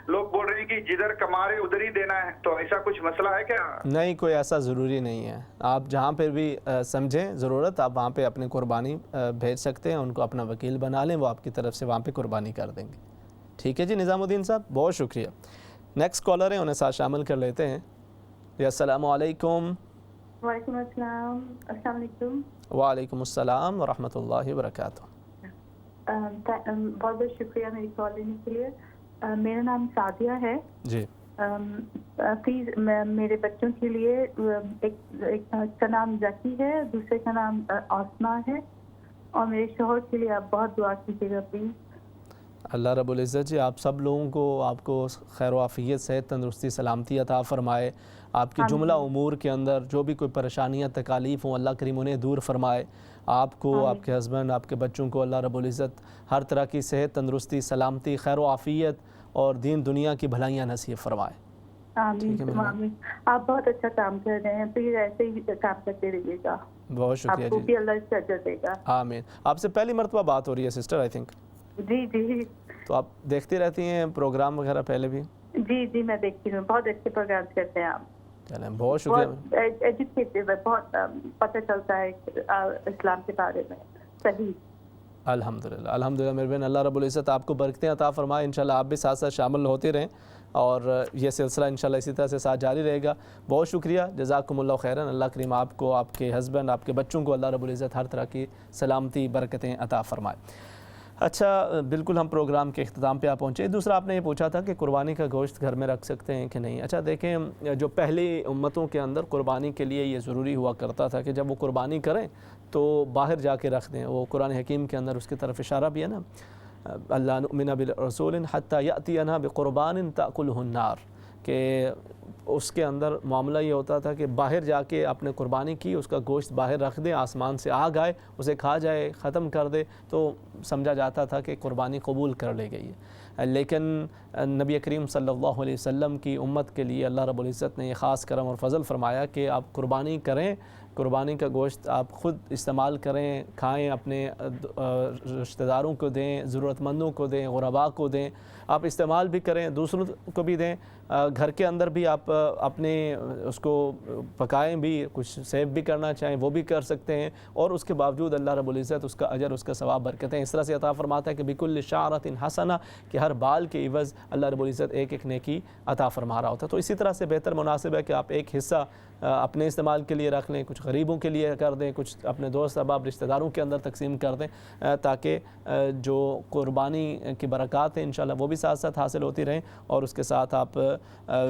لوگ بول رہے ہیں کہ جدھر کما رہے ادھر ہی دینا ہے. تو ایسا کچھ مسئلہ ہے کیا؟ نہیں، کوئی ایسا ضروری نہیں ہے. آپ جہاں پہ بھی سمجھیں ضرورت، آپ وہاں پہ اپنی قربانی بھیج سکتے ہیں. ان کو اپنا وکیل بنا لیں، وہ آپ کی طرف سے وہاں پہ قربانی کر دیں گے. ٹھیک ہے جی نظام الدین صاحب، بہت شکریہ. نیکسٹ کالر ہیں، انہیں ساتھ شامل کر لیتے ہیں. جی السلام علیکم. وعلیکم السلام. السلام علیکم. وعلیکم السلام ورحمۃ اللہ وبرکاتہ. بہت بہت شکریہ میری کال لینے کے لیے. میرا نام سعدیہ ہے. جی پلیز میرے بچوں کے لیے، ایک کا نام ذکی ہے، دوسرے کا نام آسما ہے، اور میرے شوہر کے لیے آپ بہت دعا کیجیے گا پلیز. اللہ رب العزت جی آپ سب لوگوں کو، آپ کو خیر و عافیت، صحت، تندرستی، سلامتی عطا فرمائے. آپ کی جملہ امور کے اندر جو بھی کوئی پریشانیاں تکالیف ہوں، اللہ کریم انہیں دور فرمائے. آپ کو، آپ کے ہسبینڈ، آپ کے بچوں کو اللہ رب العزت ہر طرح کی صحت، تندرستی، سلامتی، خیر و عافیت اور دین دنیا کی بھلائیاں نصیب فرمائے. آمین آمین. آپ بہت اچھا کام کر رہے ہیں، پلیز ایسے ہی کام کرتے رہیے گا. بہت شکریہ. آپ کو بھی اللہ اس سے اجر دے گا. آمین. آپ سے پہلی مرتبہ بات ہو رہی ہے سسٹر آئی تھنک؟ جی جی. تو آپ دیکھتی رہتی ہیں پروگرام وغیرہ پہلے بھی؟ جی جی میں دیکھتی ہوں، بہت اچھے پروگرام کرتے ہیں آپ. چلیں بہت شکریہ. ایجوکیٹڈ ہے، بہت پتہ چلتا ہے اسلام کے بارے میں. صحیح. الحمدللہ الحمدللہ. میرے بہن اللہ رب العزت آپ کو برکتیں عطا فرمائے. انشاءاللہ آپ بھی ساتھ ساتھ شامل ہوتے رہیں اور یہ سلسلہ انشاءاللہ اسی طرح سے ساتھ جاری رہے گا. بہت شکریہ، جزاکم اللہ خیرا. اللہ کریم آپ کو، آپ کے ہسبینڈ، آپ کے بچوں کو اللہ رب العزت ہر طرح کی سلامتی، برکتیں عطا فرمائے. اچھا بالکل ہم پروگرام کے اختتام پہ پہنچے. دوسرا آپ نے یہ پوچھا تھا کہ قربانی کا گوشت گھر میں رکھ سکتے ہیں کہ نہیں. اچھا دیکھیں، جو پہلی امتوں کے اندر قربانی کے لیے یہ ضروری ہوا کرتا تھا کہ جب وہ قربانی کریں تو باہر جا کے رکھ دیں. وہ قرآن حکیم کے اندر اس کی طرف اشارہ بھی ہے نا، اللہ نؤمن بالرسول حتی یأتینا بقربان تأکلہ النار، کہ اس کے اندر معاملہ یہ ہوتا تھا کہ باہر جا کے آپ نے قربانی کی، اس کا گوشت باہر رکھ دیں، آسمان سے آگ آئے اسے کھا جائے، ختم کر دے، تو سمجھا جاتا تھا کہ قربانی قبول کر لی گئی ہے۔ لیکن نبی کریم صلی اللہ علیہ وسلم کی امت کے لیے اللہ رب العزت نے یہ خاص کرم اور فضل فرمایا کہ آپ قربانی کریں، قربانی کا گوشت آپ خود استعمال کریں، کھائیں، اپنے رشتہ داروں کو دیں، ضرورت مندوں کو دیں، غرباء کو دیں، آپ استعمال بھی کریں، دوسروں کو بھی دیں، گھر کے اندر بھی آپ اپنے اس کو پکائیں بھی، کچھ سیو بھی کرنا چاہیں وہ بھی کر سکتے ہیں، اور اس کے باوجود اللہ رب العزت اس کا اجر، اس کا ثواب، برکتیں اس طرح سے عطا فرماتا ہے کہ بکل شعرۃ حسنہ، کہ ہر بال کے عوض اللہ رب العزت ایک ایک نیکی عطا فرما رہا ہوتا ہے۔ تو اسی طرح سے بہتر مناسب ہے کہ آپ ایک حصہ اپنے استعمال کے لیے رکھ لیں، کچھ غریبوں کے لیے کر دیں، کچھ اپنے دوست احباب رشتہ داروں کے اندر تقسیم کر دیں، تاکہ جو قربانی کی برکات ہیں انشاءاللہ وہ بھی ساتھ ساتھ حاصل ہوتی رہیں، اور اس کے ساتھ آپ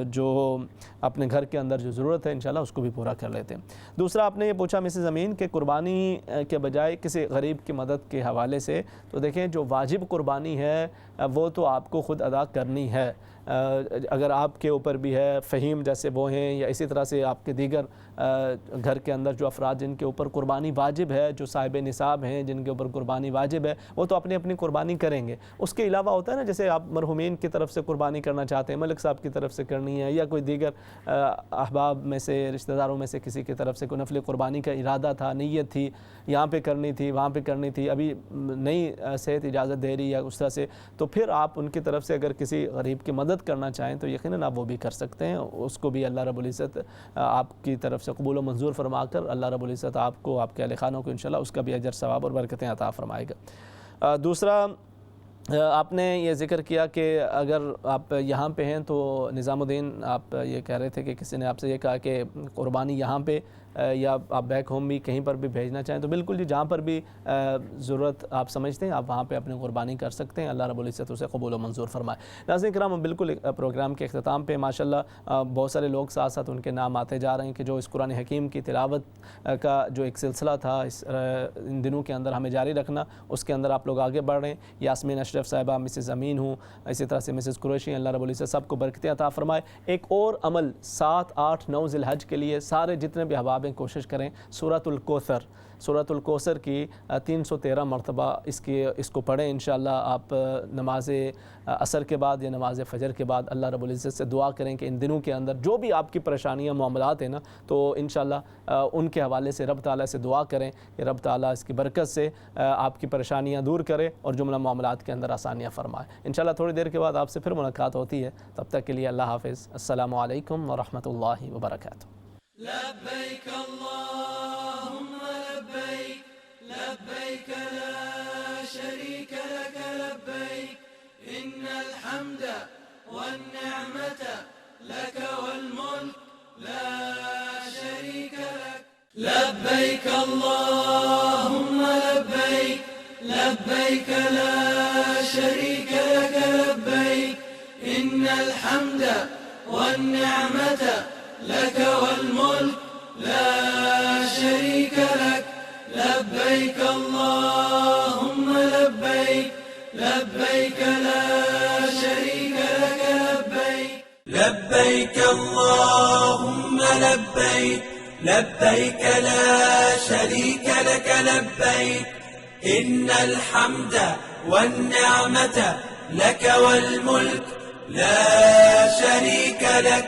جو اپنے گھر کے اندر جو ضرورت ہے انشاءاللہ اس کو بھی پورا کر لیتے ہیں۔ دوسرا آپ نے یہ پوچھا مسز امین کہ قربانی کے بجائے کسی غریب کی مدد کے حوالے سے، تو دیکھیں جو واجب قربانی ہے وہ تو آپ کو خود ادا کرنی ہے، اگر آپ کے اوپر بھی ہے، فہیم جیسے وہ ہیں، یا اسی طرح سے آپ کے دیگر گھر کے اندر جو افراد جن کے اوپر قربانی واجب ہے، جو صاحب نصاب ہیں جن کے اوپر قربانی واجب ہے، وہ تو اپنی اپنی قربانی کریں گے۔ اس کے علاوہ ہوتا ہے نا، جیسے آپ مرحومین کی طرف سے قربانی کرنا چاہتے ہیں، ملک صاحب کی طرف سے کرنی ہے، یا کوئی دیگر احباب میں سے، رشتہ داروں میں سے کسی کی طرف سے کوئی نفل قربانی کا ارادہ تھا، نیت تھی، یہاں پہ کرنی تھی، وہاں پہ کرنی تھی، ابھی نہیں صحت اجازت دے رہی یا اس طرح سے، تو پھر آپ ان کی طرف سے اگر کسی غریب کی مدد کرنا چاہیں تو یقیناً آپ وہ بھی کر سکتے ہیں، اس کو بھی اللہ رب العزت آپ کی طرف سے قبول و منظور فرما کر اللہ رب العزت آپ کو، آپ کے اہل خانوں کو انشاءاللہ اس کا بھی اجر ثواب اور برکتیں عطا فرمائے گا۔ دوسرا آپ نے یہ ذکر کیا کہ اگر آپ یہاں پہ ہیں تو نظام الدین آپ یہ کہہ رہے تھے کہ کسی نے آپ سے یہ کہا کہ قربانی یہاں پہ یا آپ بیک ہوم بھی کہیں پر بھی بھیجنا چاہیں تو بالکل جی، جہاں پر بھی ضرورت آپ سمجھتے ہیں آپ وہاں پہ اپنی قربانی کر سکتے ہیں، اللہ رب العزت اسے قبول و منظور فرمائے۔ ناظرین کرام، ہم بالکل پروگرام کے اختتام پہ ماشاءاللہ بہت سارے لوگ ساتھ ساتھ ان کے نام آتے جا رہے ہیں کہ جو اس قرآن حکیم کی تلاوت کا جو ایک سلسلہ تھا ان دنوں کے اندر ہمیں جاری رکھنا، اس کے اندر آپ لوگ آگے بڑھ رہے ہیں۔ یاسمین اشرف صاحبہ، مسز امین ہوں، اسی طرح سے مسز قریشی، اللہ رب العزت سب کو برکتیں عطا فرمائے۔ ایک اور عمل 7، 8، 9 ذی الحج کے لیے سارے جتنے بھی احباب ہیں کوشش کریں، سورۃ الکوثر کی 313 مرتبہ اس کو پڑھیں انشاءاللہ۔ آپ نماز عصر کے بعد یا نماز فجر کے بعد اللہ رب العزت سے دعا کریں کہ ان دنوں کے اندر جو بھی آپ کی پریشانیاں، معاملات ہیں نا، تو انشاءاللہ ان کے حوالے سے رب تعالیٰ سے دعا کریں کہ رب تعالیٰ اس کی برکت سے آپ کی پریشانیاں دور کرے اور جملہ معاملات کے اندر آسانیاں فرمائے۔ انشاءاللہ تھوڑی دیر کے بعد آپ سے پھر ملاقات ہوتی ہے، تب تک کے لیے اللہ حافظ، السلام علیکم ورحمۃ اللہ وبرکاتہ۔ لبيك اللهم لبيك، لبيك لا شريك لك لبيك، إن الحمد والنعمة لك والملك لا شريك لك. لبيك اللهم لبيك، لبيك لا شريك لك لبيك، إن الحمد والنعمة لك والملك لا شريك لك. لبيك اللهم لبيك، لبيك لا شريك لك لبيك. لبيك اللهم لبيك، لبيك لا شريك لك لبيك، إن الحمد والنعمة لك والملك لا شريك لك.